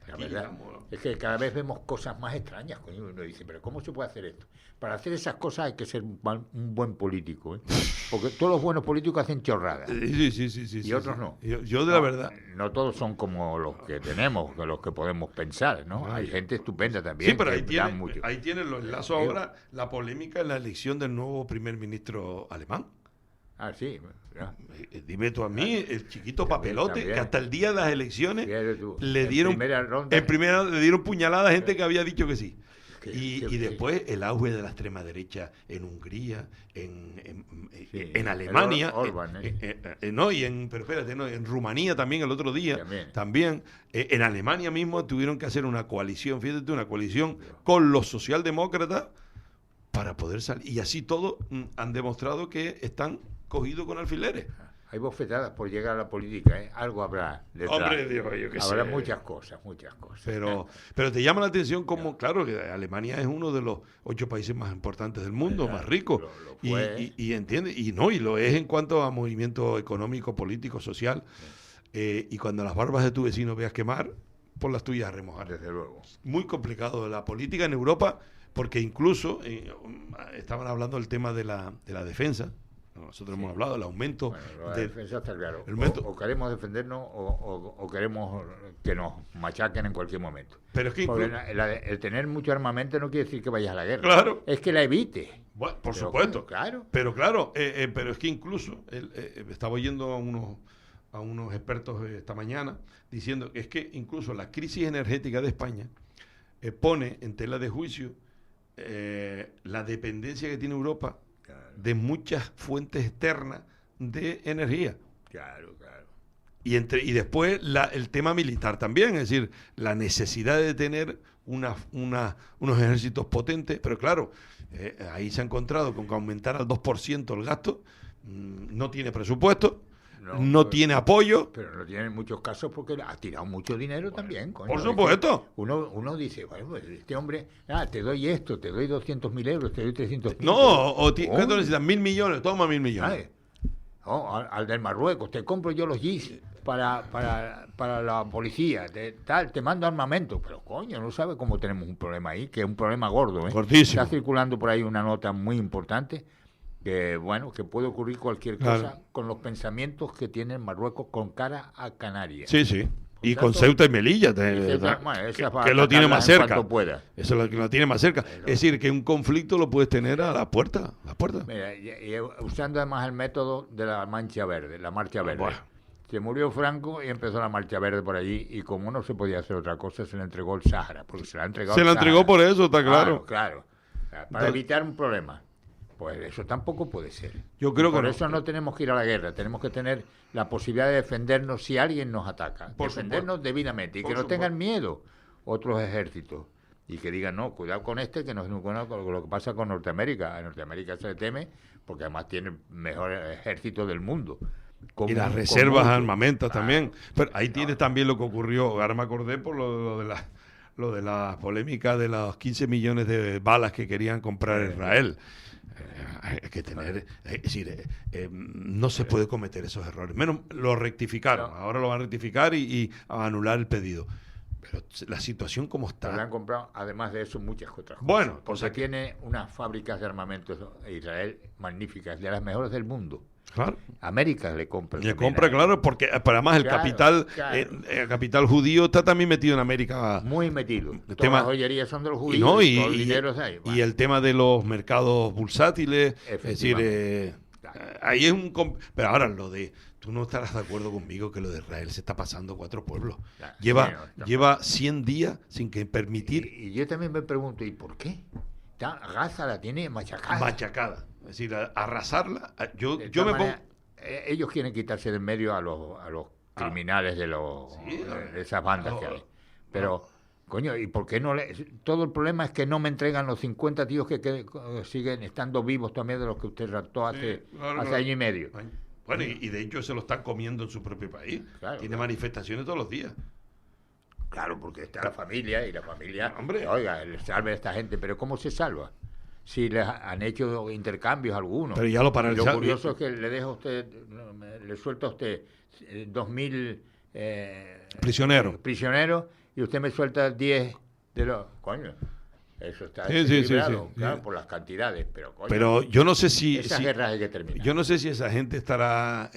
La verdad es que cada vez vemos cosas más extrañas, coño. Uno dice, pero ¿cómo se puede hacer esto? Para hacer esas cosas hay que ser un buen político, porque todos los buenos políticos hacen chorradas. Sí. Y otros no. Yo de la verdad. No todos son como los que tenemos, los que podemos pensar, ¿no? Hay gente estupenda también. Sí, pero ahí tienen los enlazos ahora, la polémica en la elección del nuevo primer ministro alemán. Ah, sí. Dime tú a mí, el chiquito papelote, que hasta el día de las elecciones le dieron puñalada a gente que había dicho que sí. Y después el auge de la extrema derecha en Hungría, en Alemania, en Rumanía también el otro día, también en Alemania mismo tuvieron que hacer una coalición, fíjate, una coalición con los socialdemócratas para poder salir. Y así todos han demostrado que están cogidos con alfileres. Hay bofetadas por llegar a la política, algo habrá detrás. Hombre, Dios, yo qué sé. Habrá muchas cosas. Pero te llama la atención como, claro, que Alemania es uno de los 8 países más importantes del mundo, más ricos. Y entiende, y lo es en cuanto a movimiento económico, político, social. Y cuando las barbas de tu vecino veas quemar, por las tuyas a remojar. Desde luego. Muy complicado la política en Europa, porque incluso estaban hablando del tema de la defensa. Nosotros hemos hablado del aumento. La defensa está claro. O queremos defendernos o queremos que nos machaquen en cualquier momento. Pero es que el tener mucho armamento no quiere decir que vayas a la guerra. Claro. Es que la evites. Bueno, por supuesto. Claro. Pero claro, pero es que incluso estaba oyendo a unos expertos esta mañana diciendo que es que incluso la crisis energética de España pone en tela de juicio la dependencia que tiene Europa de muchas fuentes externas de energía. Claro. Y después el tema militar también, es decir, la necesidad de tener unos ejércitos potentes, pero claro, ahí se ha encontrado con que aumentar al 2% el gasto, no tiene presupuesto, no tiene apoyo. Pero no tiene en muchos casos porque ha tirado mucho dinero también. Coño. Por supuesto. Uno dice, bueno, pues este hombre, te doy esto, te doy 200.000 euros, te doy 300.000. No, ¿cuánto necesitas? 1.000 millones, toma 1.000 millones. Al del Marruecos, te compro yo los GIS para la policía, te mando armamento. Pero coño, no sabe cómo tenemos un problema ahí, que es un problema gordo. Gordísimo. Está circulando por ahí una nota muy importante que puede ocurrir cualquier cosa con los pensamientos que tiene Marruecos con cara a Canarias. Sí. Y con Ceuta y Melilla, que lo tiene más cerca. Eso es lo que lo tiene más cerca. Es decir, que un conflicto lo puedes tener a la puerta. Mira, y usando además el método de la Marcha Verde. Bueno. Se murió Franco y empezó la Marcha Verde por allí, y como no se podía hacer otra cosa, se le entregó el Sáhara, porque se la entregó por eso, está claro. Claro. Para evitar un problema. Pues eso tampoco puede ser. Yo creo que por eso no tenemos que ir a la guerra, tenemos que tener la posibilidad de defendernos si alguien nos ataca. Defendernos debidamente y que no tengan miedo otros ejércitos. Y que digan, no, cuidado con este, que no es lo que pasa con Norteamérica. A Norteamérica se le teme porque además tiene el mejor ejército del mundo. Y las reservas armamentos también. Pero ahí tienes también lo que ocurrió, ahora me acordé por lo de la polémica de los 15 millones de balas que querían comprar Israel. Hay que tener, es decir, no se puede cometer esos errores. Menos lo rectificaron, ahora lo van a rectificar y a anular el pedido. Pero la situación como está. Pero le han comprado, además de eso, muchas otras cosas. Bueno, porque tiene unas fábricas de armamentos Israel magníficas, de las mejores del mundo. Claro. América le compra. Claro, porque además el capital judío está también metido en América. Muy metido. Todas las joyerías son de los judíos todo el dinero está ahí. Y el tema de los mercados bursátiles, es decir, ahí es un... Pero ahora tú no estarás de acuerdo conmigo que lo de Israel se está pasando a 4 pueblos. Lleva 100 días sin que permitir... Y yo también me pregunto, ¿y por qué? Gaza la tiene machacada. Es decir, arrasarla. Yo me pongo... Ellos quieren quitarse de en medio a los criminales de esas bandas que hay. Pero, coño, ¿y por qué no todo el problema es que no me entregan los 50 tíos que siguen estando vivos también, de los que usted raptó hace año y medio? Bueno, y de hecho se lo están comiendo en su propio país. Tiene manifestaciones todos los días. Claro, porque está la familia, y la familia... Hombre, oiga, salve a esta gente, pero ¿cómo se salva? Si les han hecho intercambios algunos. Pero ya lo paralizaron. Lo curioso es que le suelta a usted 2.000 prisioneros y usted me suelta 10 de los... Coño, eso está equilibrado, claro, por las cantidades, pero coño. Pero yo no sé si... Esas guerras hay que terminar. Yo no sé si esa gente estará...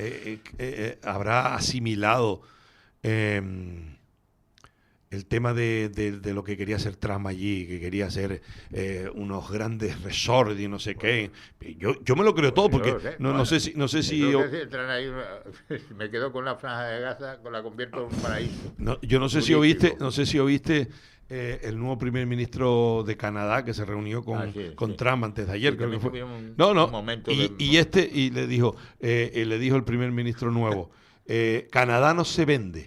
habrá asimilado... el tema de lo que quería hacer Trump allí, que quería hacer unos grandes resorts y no sé qué. Yo me lo creo todo, porque no sé si me quedo con la franja de Gaza, la convierto en un paraíso. Yo no sé si oíste el nuevo primer ministro de Canadá, que se reunió con Trump antes de ayer, creo que fue. Y le dijo el primer ministro nuevo: Canadá no se vende.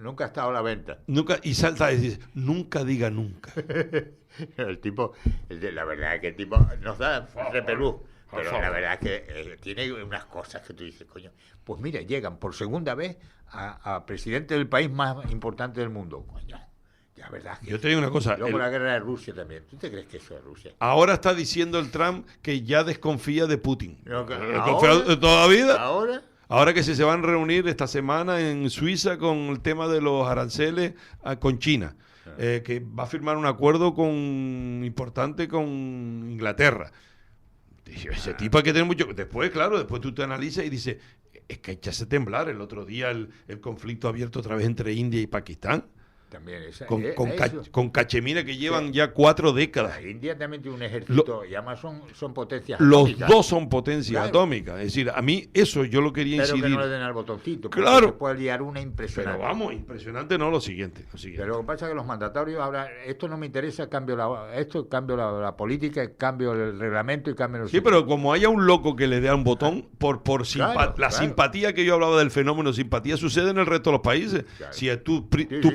Nunca ha estado a la venta. Y salta y dice, nunca diga nunca. La verdad es que el tipo nos da repelús. Pero la verdad es que tiene unas cosas que tú dices, coño. Pues mira, llegan por segunda vez a presidente del país más importante del mundo. Coño, la verdad es que... Yo te digo una cosa. Luego la guerra de Rusia también. ¿Tú te crees que eso es Rusia? Ahora está diciendo el Trump que ya desconfía de Putin. ¿Ahora? ¿Toda la vida? ¿Ahora? Que se van a reunir esta semana en Suiza con el tema de los aranceles con China, que va a firmar un acuerdo importante con Inglaterra. Ese tipo hay que tener mucho... Después tú te analizas y dices, es que hay que hacer temblar. El otro día el conflicto abierto otra vez entre India y Pakistán. También con Cachemira, que llevan ya 4 décadas. La India también tiene un ejército y además son potencias los atómicas. Dos son potencias atómicas. Es decir, a mí eso yo lo quería incidir. Pero que no le den al botoncito. Claro. Se puede liar una impresionante. Pero vamos, impresionante no lo siguiente. Pero lo que pasa es que los mandatarios ahora, esto no me interesa, cambio la política, cambio el reglamento y cambio los... Sí, pero como haya un loco que le dé a un botón, la simpatía que yo hablaba del fenómeno simpatía sucede en el resto de los países. Claro. Si tú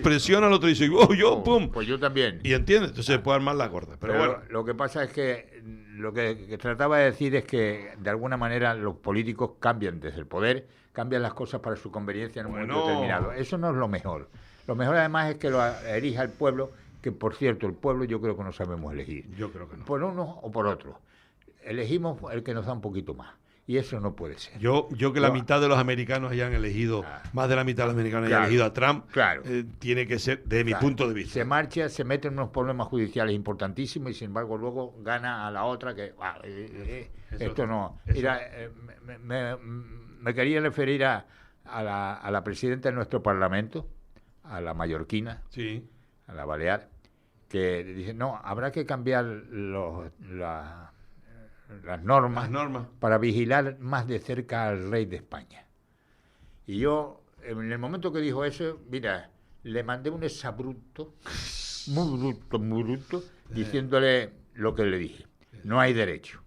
presionas al otro y dices, ¡pum! Pues yo también. Y entiendes, entonces se puede armar la gorda. Pero bueno. Lo que pasa es que lo que trataba de decir es que de alguna manera los políticos cambian desde el poder, cambian las cosas para su conveniencia en un momento determinado. Eso no es lo mejor. Lo mejor además es que lo elija el pueblo, que por cierto, el pueblo yo creo que no sabemos elegir. Yo creo que no. Por uno o por otro. Elegimos el que nos da un poquito más. Y eso no puede ser. Yo que la mitad de los americanos hayan elegido, más de la mitad de los americanos hayan elegido a Trump, tiene que ser, desde mi punto de vista. Se marcha, se mete en unos problemas judiciales importantísimos y sin embargo luego gana a la otra que... esto no... Mira, me quería referir a la presidenta de nuestro Parlamento, a la mallorquina, a la balear, que dice, no, habrá que cambiar las normas para vigilar más de cerca al rey de España. Y yo, en el momento que dijo eso, mira, le mandé un exabrupto, muy bruto, diciéndole lo que le dije. No hay derecho.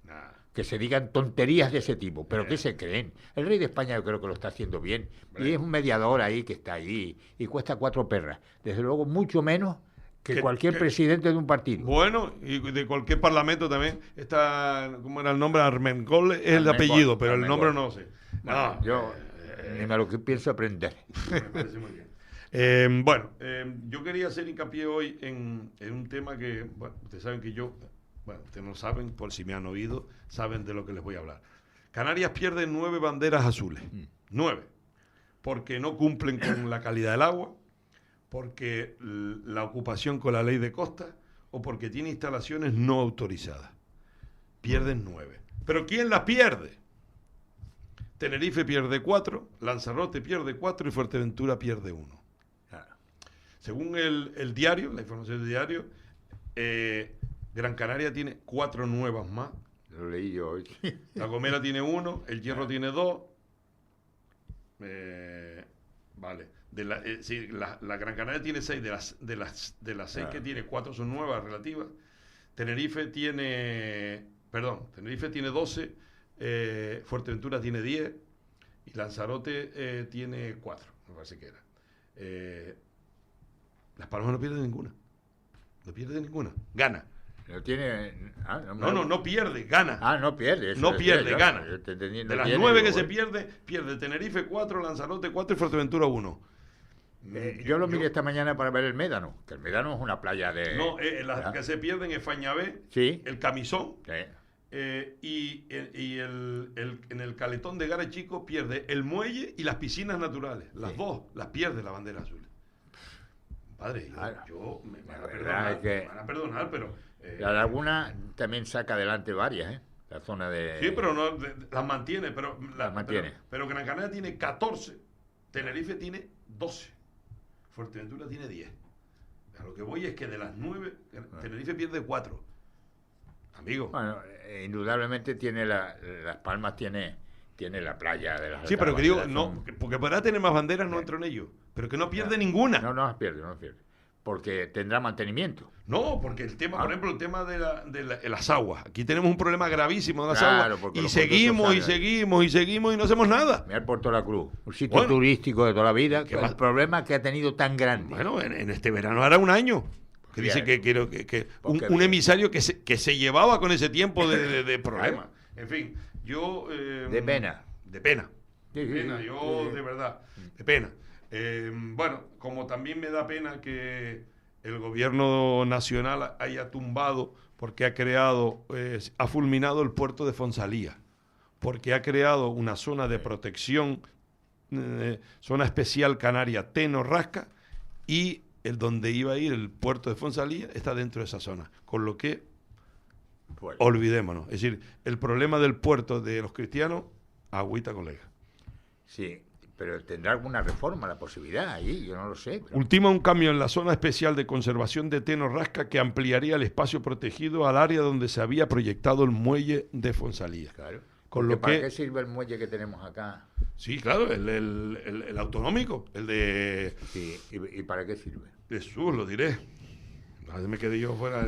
Que se digan tonterías de ese tipo. ¿Pero qué se creen? El rey de España yo creo que lo está haciendo bien. Y es un mediador ahí que está ahí. Y cuesta 4 perras. Desde luego, mucho menos que cualquier presidente de un partido. Bueno, y de cualquier parlamento también. ¿Cómo era el nombre? Armengol es el apellido, pero el nombre no lo sé. Bueno, yo ni me lo que pienso aprender. Me parece muy bien. Yo quería hacer hincapié hoy en un tema que, bueno, ustedes saben que ustedes no saben, por si me han oído, saben de lo que les voy a hablar. Canarias pierde 9 banderas azules. 9. Porque no cumplen con la calidad del agua, porque la ocupación con la ley de costa o porque tiene instalaciones no autorizadas. Pierden 9. ¿Pero quién las pierde? Tenerife pierde 4, Lanzarote pierde 4 y Fuerteventura pierde 1. Claro. Según el diario, la información del diario, Gran Canaria tiene 4 nuevas más. Lo leí yo hoy. La Gomera tiene 1, el Hierro tiene 2. Vale. La Gran Canaria tiene 6, de las 6 que tiene, 4 son nuevas relativas. Tenerife tiene 12, Fuerteventura tiene 10 y Lanzarote tiene 4, me parece que era. Las Palmas no pierden ninguna. Gana. No tiene... No pierde, gana. No pierde. No pierde, gana. De las 9 que se pierde Tenerife 4, Lanzarote 4 y Fuerteventura 1. Yo lo miré esta mañana para ver el Médano, que el Médano es una playa de... No, las que se pierden es Fañabé, el Camisón, y en el Caletón de Gare Chico pierde el muelle y las piscinas naturales. Las dos las pierde la bandera azul. Padre, me van a perdonar, pero... la Laguna también saca adelante varias, la zona de... Sí, pero no las mantiene, las mantiene. Pero Gran Canaria tiene 14, Tenerife tiene 12, Fuerteventura tiene 10. A lo que voy es que de las 9, Tenerife pierde 4. Amigo. Bueno, indudablemente tiene Las Palmas tiene la playa de las... Sí, pero que digo, porque podrá tener más banderas, no entro en ello. Pero que no pierde ninguna. No las pierde. Porque tendrá mantenimiento. No, porque el tema, por ejemplo, el tema de las aguas. Aquí tenemos un problema gravísimo de las aguas. Y seguimos y no hacemos nada. Mira el Puerto de la Cruz, un sitio turístico de toda la vida. Que el problema que ha tenido tan grande. Bueno, en este verano hará un año. Que dice que un emisario que se llevaba con ese tiempo de problemas. En fin, yo... de pena. De pena. De verdad, de pena. Como también me da pena que el gobierno nacional haya tumbado, porque ha fulminado el puerto de Fonsalía, porque ha creado una zona de protección, zona especial canaria Teno-Rasca, y el donde iba a ir el puerto de Fonsalía está dentro de esa zona, con lo que olvidémonos. Es decir, el problema del puerto de los cristianos, agüita colega. Sí. Pero tendrá alguna reforma la posibilidad ahí, yo no lo sé. Pero... Ultima un cambio en la zona especial de conservación de Teno Rasca que ampliaría el espacio protegido al área donde se había proyectado el muelle de Fonsalía. Claro. Con lo ¿Para que... qué sirve el muelle que tenemos acá? Sí, claro, el autonómico, el de... Sí, ¿y para qué sirve? Jesús, lo diré. A veces me quedé yo fuera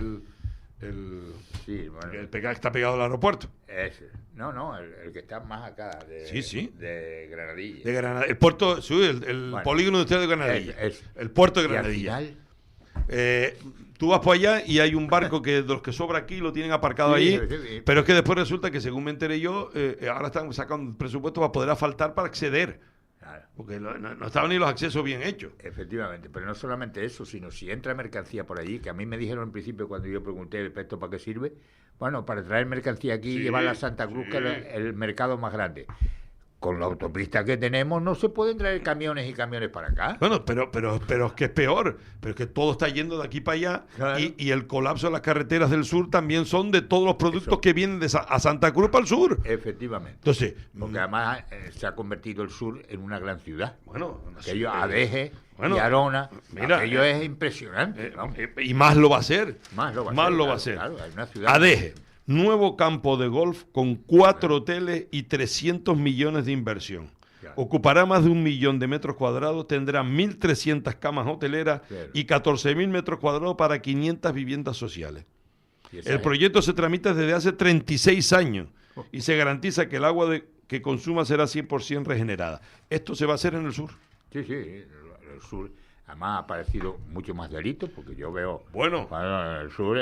sí, bueno, el que está pegado al aeropuerto. Ese. No, el que está más acá, de Granadilla. De Granadilla. El puerto, sí, el bueno, polígono industrial de Granadilla. El puerto de Granadilla. Y al final... tú vas por allá y hay un barco que de los que sobra aquí lo tienen aparcado allí, pero es que después resulta que, según me enteré yo, ahora están sacando presupuesto para poder asfaltar para acceder. Claro. Porque no estaban ni los accesos bien hechos. Efectivamente, pero no solamente eso, sino si entra mercancía por allí, que a mí me dijeron en principio cuando yo pregunté esto para qué sirve, bueno, para traer mercancía aquí y llevarla a Santa Cruz, que es el mercado más grande. Con la autopista que tenemos no se pueden traer camiones y camiones para acá. Bueno, pero es que es peor. Pero es que todo está yendo de aquí para allá. Claro. Y el colapso de las carreteras del sur también son de todos los productos que vienen a Santa Cruz para el sur. Efectivamente. Entonces, porque además se ha convertido el sur en una gran ciudad. Bueno, aquello Adeje y Arona, mira, aquello es impresionante. ¿No? Y más lo va a hacer. Más lo va a hacer. Claro, hay una ciudad Adeje. Nuevo campo de golf con 4 hoteles y 300 millones de inversión. Claro. Ocupará más de 1 millón de metros cuadrados, tendrá 1.300 camas hoteleras y 14.000 metros cuadrados para 500 viviendas sociales. El proyecto se tramita desde hace 36 años y se garantiza que el agua que consuma será 100% regenerada. Esto se va a hacer en el sur. Sí, el sur. Además ha aparecido mucho más delitos porque yo veo... Bueno, el sur...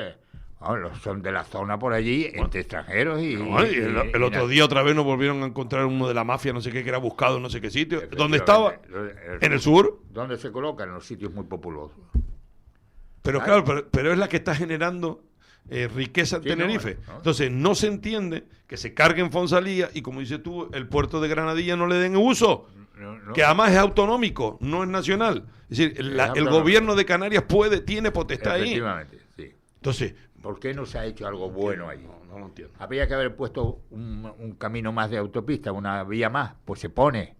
son de la zona por allí, entre extranjeros y el otro día otra vez nos volvieron a encontrar uno de la mafia, no sé qué, que era buscado en no sé qué sitio. ¿Dónde estaba? ¿En el sur? ¿Dónde se coloca? En los sitios muy populosos. Pero claro, pero es la que está generando riqueza en Tenerife. No. Entonces no se entiende que se cargue en Fonsalía y, como dices tú, el puerto de Granadilla no le den uso. Que además es autonómico, no es nacional. Es decir, el gobierno de Canarias tiene potestad ahí. Efectivamente, sí. Entonces, ¿por qué no se ha hecho algo bueno allí? No lo entiendo. Habría que haber puesto un camino más de autopista, una vía más, pues se pone,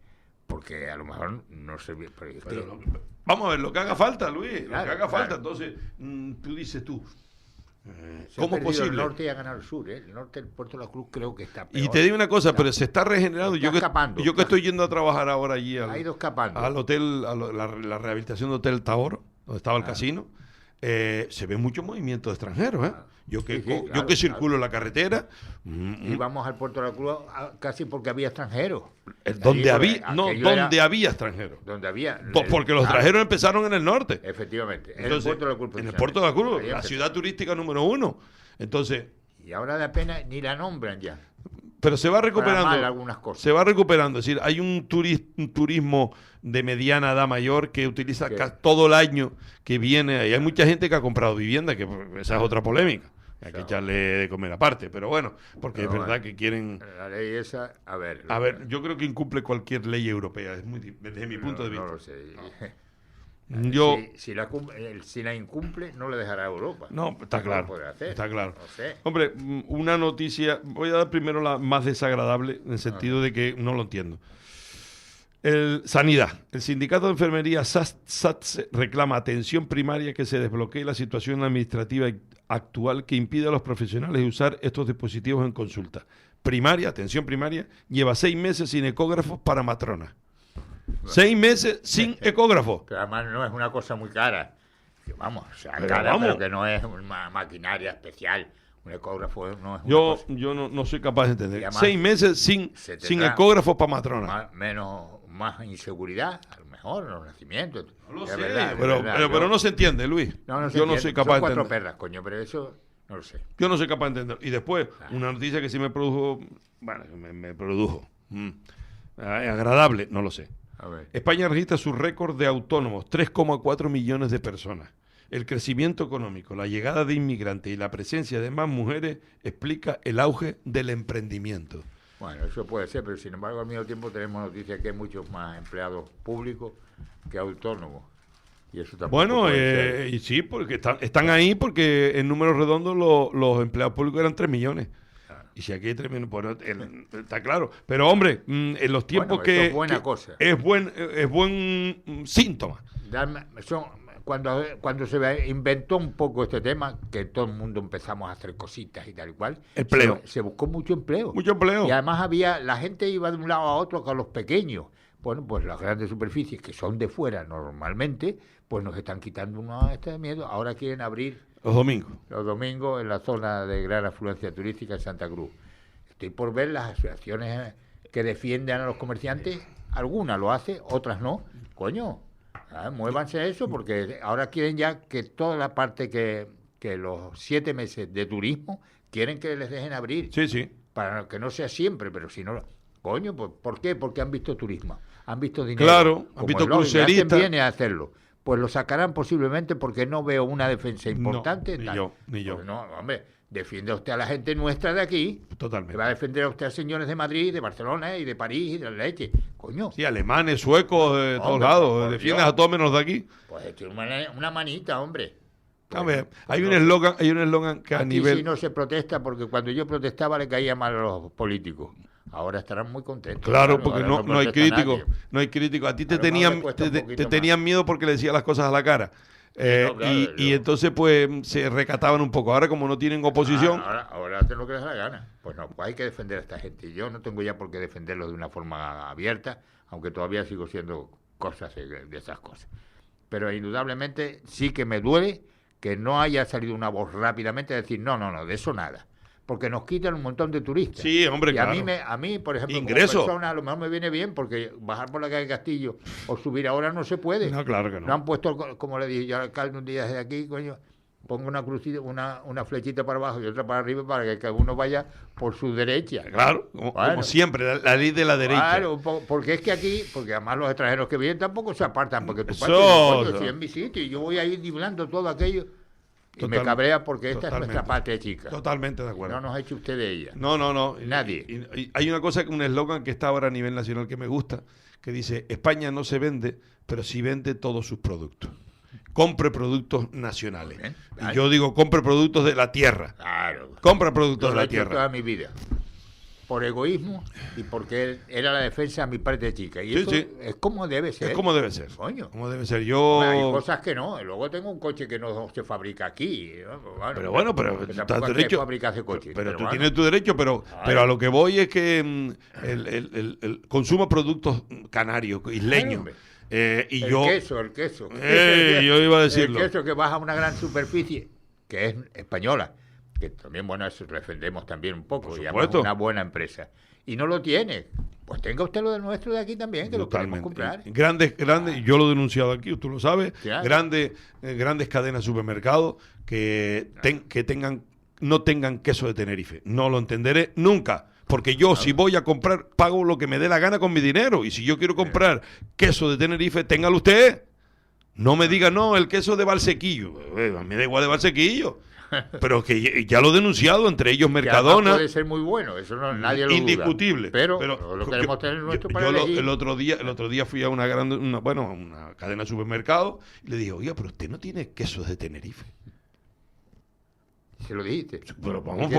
porque a lo mejor no se... Vamos a ver, lo que haga falta, Luis, lo que haga falta. Entonces, tú dices ¿cómo es posible? El norte y ha ganado el sur, ¿eh? El norte del Puerto de la Cruz creo que está peor. Y te digo una cosa, pero se está regenerando. Yo que estoy yendo a trabajar ahora allí al hotel, la rehabilitación del Hotel Tahor, donde estaba el casino. Se ve mucho movimiento de extranjeros, Yo que circulo en la carretera y vamos al Puerto de la Cruz casi porque había extranjeros. Donde había extranjeros. Donde había. Porque los extranjeros empezaron en el norte. Efectivamente. Entonces, en el Puerto de la Cruz, la ciudad turística número 1. Entonces. Y ahora de apenas ni la nombran ya. Pero se va recuperando. Algunas cosas. Se va recuperando. Es decir, hay un turismo de mediana edad mayor que utiliza todo el año que viene. Y hay mucha gente que ha comprado vivienda, que esa es otra polémica. Hay que echarle de comer aparte. Pero bueno, porque es verdad que quieren... La ley esa, a ver, yo creo que incumple cualquier ley europea. Es desde mi punto de vista. No lo sé. Si la incumple, no le dejará a Europa. No, está claro. Está claro. No sé. Hombre, una noticia. Voy a dar primero la más desagradable, en el sentido de que no lo entiendo. Sanidad. El sindicato de enfermería SATSE reclama atención primaria, que se desbloquee la situación administrativa actual que impide a los profesionales usar estos dispositivos en consulta. Atención primaria, lleva 6 meses sin ecógrafos para matronas. 6 meses sin ecógrafo. Pero además no es una cosa muy cara. Vamos, pero que no es una maquinaria especial. Un ecógrafo no es una cosa. Yo no soy capaz de entender. 6 meses sin ecógrafo para matrona. Más inseguridad, a lo mejor, en los nacimientos. No lo sé, pero no se entiende, Luis. Yo no soy capaz de entender. 4 perras, coño, pero eso no lo sé. Yo no soy capaz de entender. Y después, una noticia que sí me produjo, me produjo. Agradable, no lo sé. España registra su récord de autónomos, 3,4 millones de personas. El crecimiento económico, la llegada de inmigrantes y la presencia de más mujeres explica el auge del emprendimiento. Bueno, eso puede ser, pero sin embargo al mismo tiempo tenemos noticias que hay muchos más empleados públicos que autónomos. Y eso tampoco y sí, porque están ahí porque en números redondos los empleados públicos eran 3 millones. Y si aquí hay 3.000, pues está claro. Pero hombre, en los tiempos que... Es buena cosa. Es buen síntoma. Cuando se inventó un poco este tema, que todo el mundo empezamos a hacer cositas y tal y cual, empleo. Se buscó mucho empleo. Mucho empleo. Y además la gente iba de un lado a otro con los pequeños. Bueno, pues las grandes superficies, que son de fuera normalmente, pues nos están quitando de miedo. Ahora quieren abrir... Los domingos en la zona de gran afluencia turística en Santa Cruz. Estoy por ver las asociaciones que defienden a los comerciantes. Algunas lo hacen, otras no. Coño, muévanse a eso, porque ahora quieren ya que toda la parte que los 7 meses de turismo quieren que les dejen abrir. Sí. Para que no sea siempre, pero si no... Coño, pues ¿por qué? Porque han visto turismo, han visto dinero. Claro, han visto cruceristas. Viene a hacerlo. Pues lo sacarán posiblemente porque no veo una defensa importante. No, ni yo. Pues no, hombre, defiende usted a la gente nuestra de aquí. Totalmente. Va a defender a usted a señores de Madrid, de Barcelona y de París y de la leche. Coño. Sí, alemanes, suecos, de todos lados. Defiendes a todos menos de aquí. Pues una manita, hombre. A ver, hay un eslogan que aquí a nivel... sí no se protesta, porque cuando yo protestaba le caía mal a los políticos. Ahora estarán muy contentos. Claro, porque no hay críticos. No hay críticos. A ti te tenían miedo porque le decías las cosas a la cara. Y entonces pues se recataban un poco. Ahora como no tienen oposición... Ahora hacen lo que les da la gana. Pues no, pues hay que defender a esta gente. Yo no tengo ya por qué defenderlo de una forma abierta, aunque todavía sigo siendo cosas de esas cosas. Pero indudablemente sí que me duele que no haya salido una voz rápidamente a decir no, de eso nada. Porque nos quitan un montón de turistas. Sí, hombre, y claro. A mí, por ejemplo, ingreso. como persona, a lo mejor me viene bien, porque bajar por la calle Castillo o subir ahora no se puede. No, claro que no. No han puesto, como le dije yo al alcalde un día desde aquí, coño, pongo una crucita, una flechita para abajo y otra para arriba para que cada uno vaya por su derecha. Claro, como siempre, la ley de la derecha. Claro, porque es que aquí, porque además los extranjeros que vienen tampoco se apartan, porque tu si es mi sitio y yo voy a ir diblando todo aquello. Y me cabrea porque esta es nuestra patria chica. Totalmente de acuerdo. No nos ha hecho usted de ella. No. Nadie. Y hay una cosa, un eslogan que está ahora a nivel nacional que me gusta, que dice: España no se vende, pero sí vende todos sus productos. Compre productos nacionales. Claro. Y yo digo, compre productos de la tierra. Claro. Compre productos de la tierra. tierra. Toda mi vida. Por egoísmo y porque era la defensa de mi patria chica. Y eso es como debe ser. Es como debe ser. Coño. Como debe ser. Hay cosas que no. Luego tengo un coche que no se fabrica aquí. Pero estás derecho. Pero tú tienes tu derecho, pero a lo que voy es que el consumo de productos canarios, isleños. El queso. Yo iba a decirlo. El queso que baja a una gran superficie, que es española. Que también, eso defendemos también un poco, y además una buena empresa. Y no lo tiene, pues tenga usted lo del nuestro de aquí también, que lo queremos comprar. Grandes, yo lo he denunciado aquí, tú lo sabes, grandes cadenas de supermercados que no tengan queso de Tenerife. No lo entenderé nunca. Porque yo, si voy a comprar, pago lo que me dé la gana con mi dinero. Y si yo quiero comprar queso de Tenerife, téngalo usted. No me diga, no, el queso de Valsequillo. Me da igual de Valsequillo. Pero que ya lo he denunciado, entre ellos Mercadona. Puede ser muy bueno, eso nadie lo indiscutible. Duda. Pero lo queremos tener nuestro para elegir. El otro día fui a una cadena de supermercados y le dije, oiga, pero usted no tiene quesos de Tenerife. ¿Se lo dijiste? Pero vamos,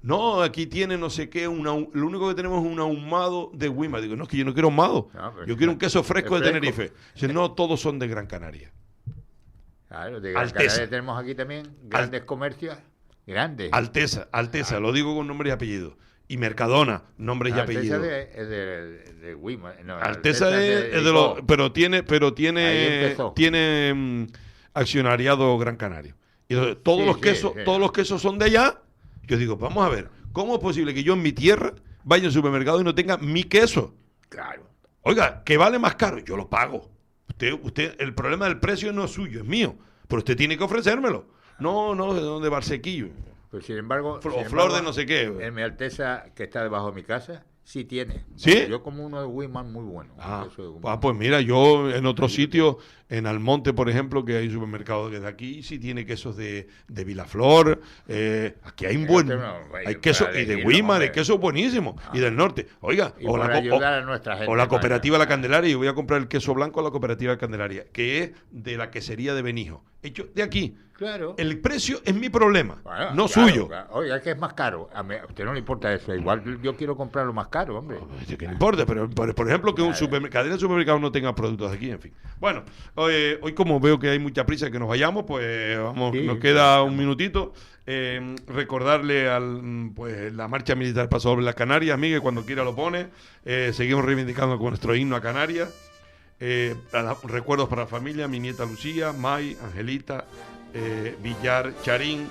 no, aquí tiene no sé qué, lo único que tenemos es un ahumado de Wima. Digo, no, es que yo no quiero ahumado, yo quiero un queso fresco de Tenerife. Dice, no, todos son de Gran Canaria. Claro, de Gran Canaria tenemos aquí también grandes comercios, grandes. Alteza, lo digo con nombre y apellido. Y Mercadona, nombres y apellidos. Alteza es de Wima. Alteza es de los... Pero tiene accionariado Gran Canario. Y entonces, todos los quesos son de allá. Yo digo, vamos a ver, ¿cómo es posible que yo en mi tierra vaya al supermercado y no tenga mi queso? Claro. Oiga, que vale más caro, yo lo pago. Usted, el problema del precio no es suyo, es mío. Pero usted tiene que ofrecérmelo. No, de Valsequillo. Pues sin embargo... Flor de no sé qué. En mi Alteza, que está debajo de mi casa, sí tiene. ¿Sí? Yo como uno de Wiman muy bueno. Pues mira, yo en otro sitio, en Almonte, por ejemplo, que hay un supermercado desde aquí, sí tiene quesos de Vilaflor. Aquí hay hay queso, y de Wimar, hay queso buenísimo. Y del norte. Oiga, o la cooperativa La Candelaria. Yo voy a comprar el queso blanco a la cooperativa La Candelaria, que es de la quesería de Benijo. hecho de aquí. Claro. El precio es mi problema, Bueno, no claro, suyo. Claro. Oiga, es que es más caro. A usted no le importa eso. Igual yo quiero comprarlo más caro, hombre. Que no importa, pero por ejemplo que cadena de supermercados no tenga productos aquí, en fin. Bueno, hoy como veo que hay mucha prisa que nos vayamos, pues vamos, sí, nos queda un minutito. Recordarle pues la marcha militar pasó sobre las Canarias, Miguel, cuando quiera lo pone. Seguimos reivindicando con nuestro himno a Canarias. Recuerdos para la familia, mi nieta Lucía, May, Angelita, Villar, Charín,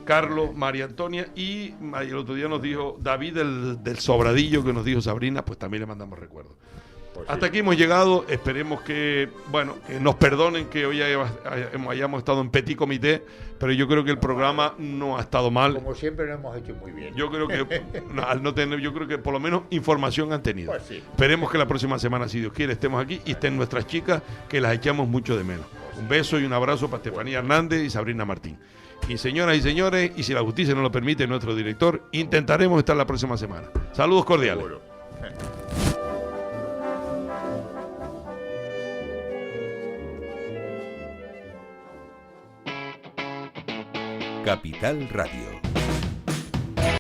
Carlos, María Antonia y el otro día nos dijo David del Sobradillo, que nos dijo Sabrina, pues también le mandamos recuerdos. Pues hasta aquí hemos llegado, esperemos que nos perdonen que hoy hayamos estado en petit comité, pero yo creo que el programa no ha estado mal. Como siempre lo hemos hecho muy bien. Yo creo que al no tener, yo creo que por lo menos información han tenido. Pues sí. Esperemos que la próxima semana, si Dios quiere, estemos aquí y estén nuestras chicas, que las echamos mucho de menos. Un beso y un abrazo para Estefanía Hernández y Sabrina Martín. Y señoras y señores, y si la justicia nos lo permite, nuestro director, intentaremos estar la próxima semana. Saludos cordiales. Seguro. Capital Radio.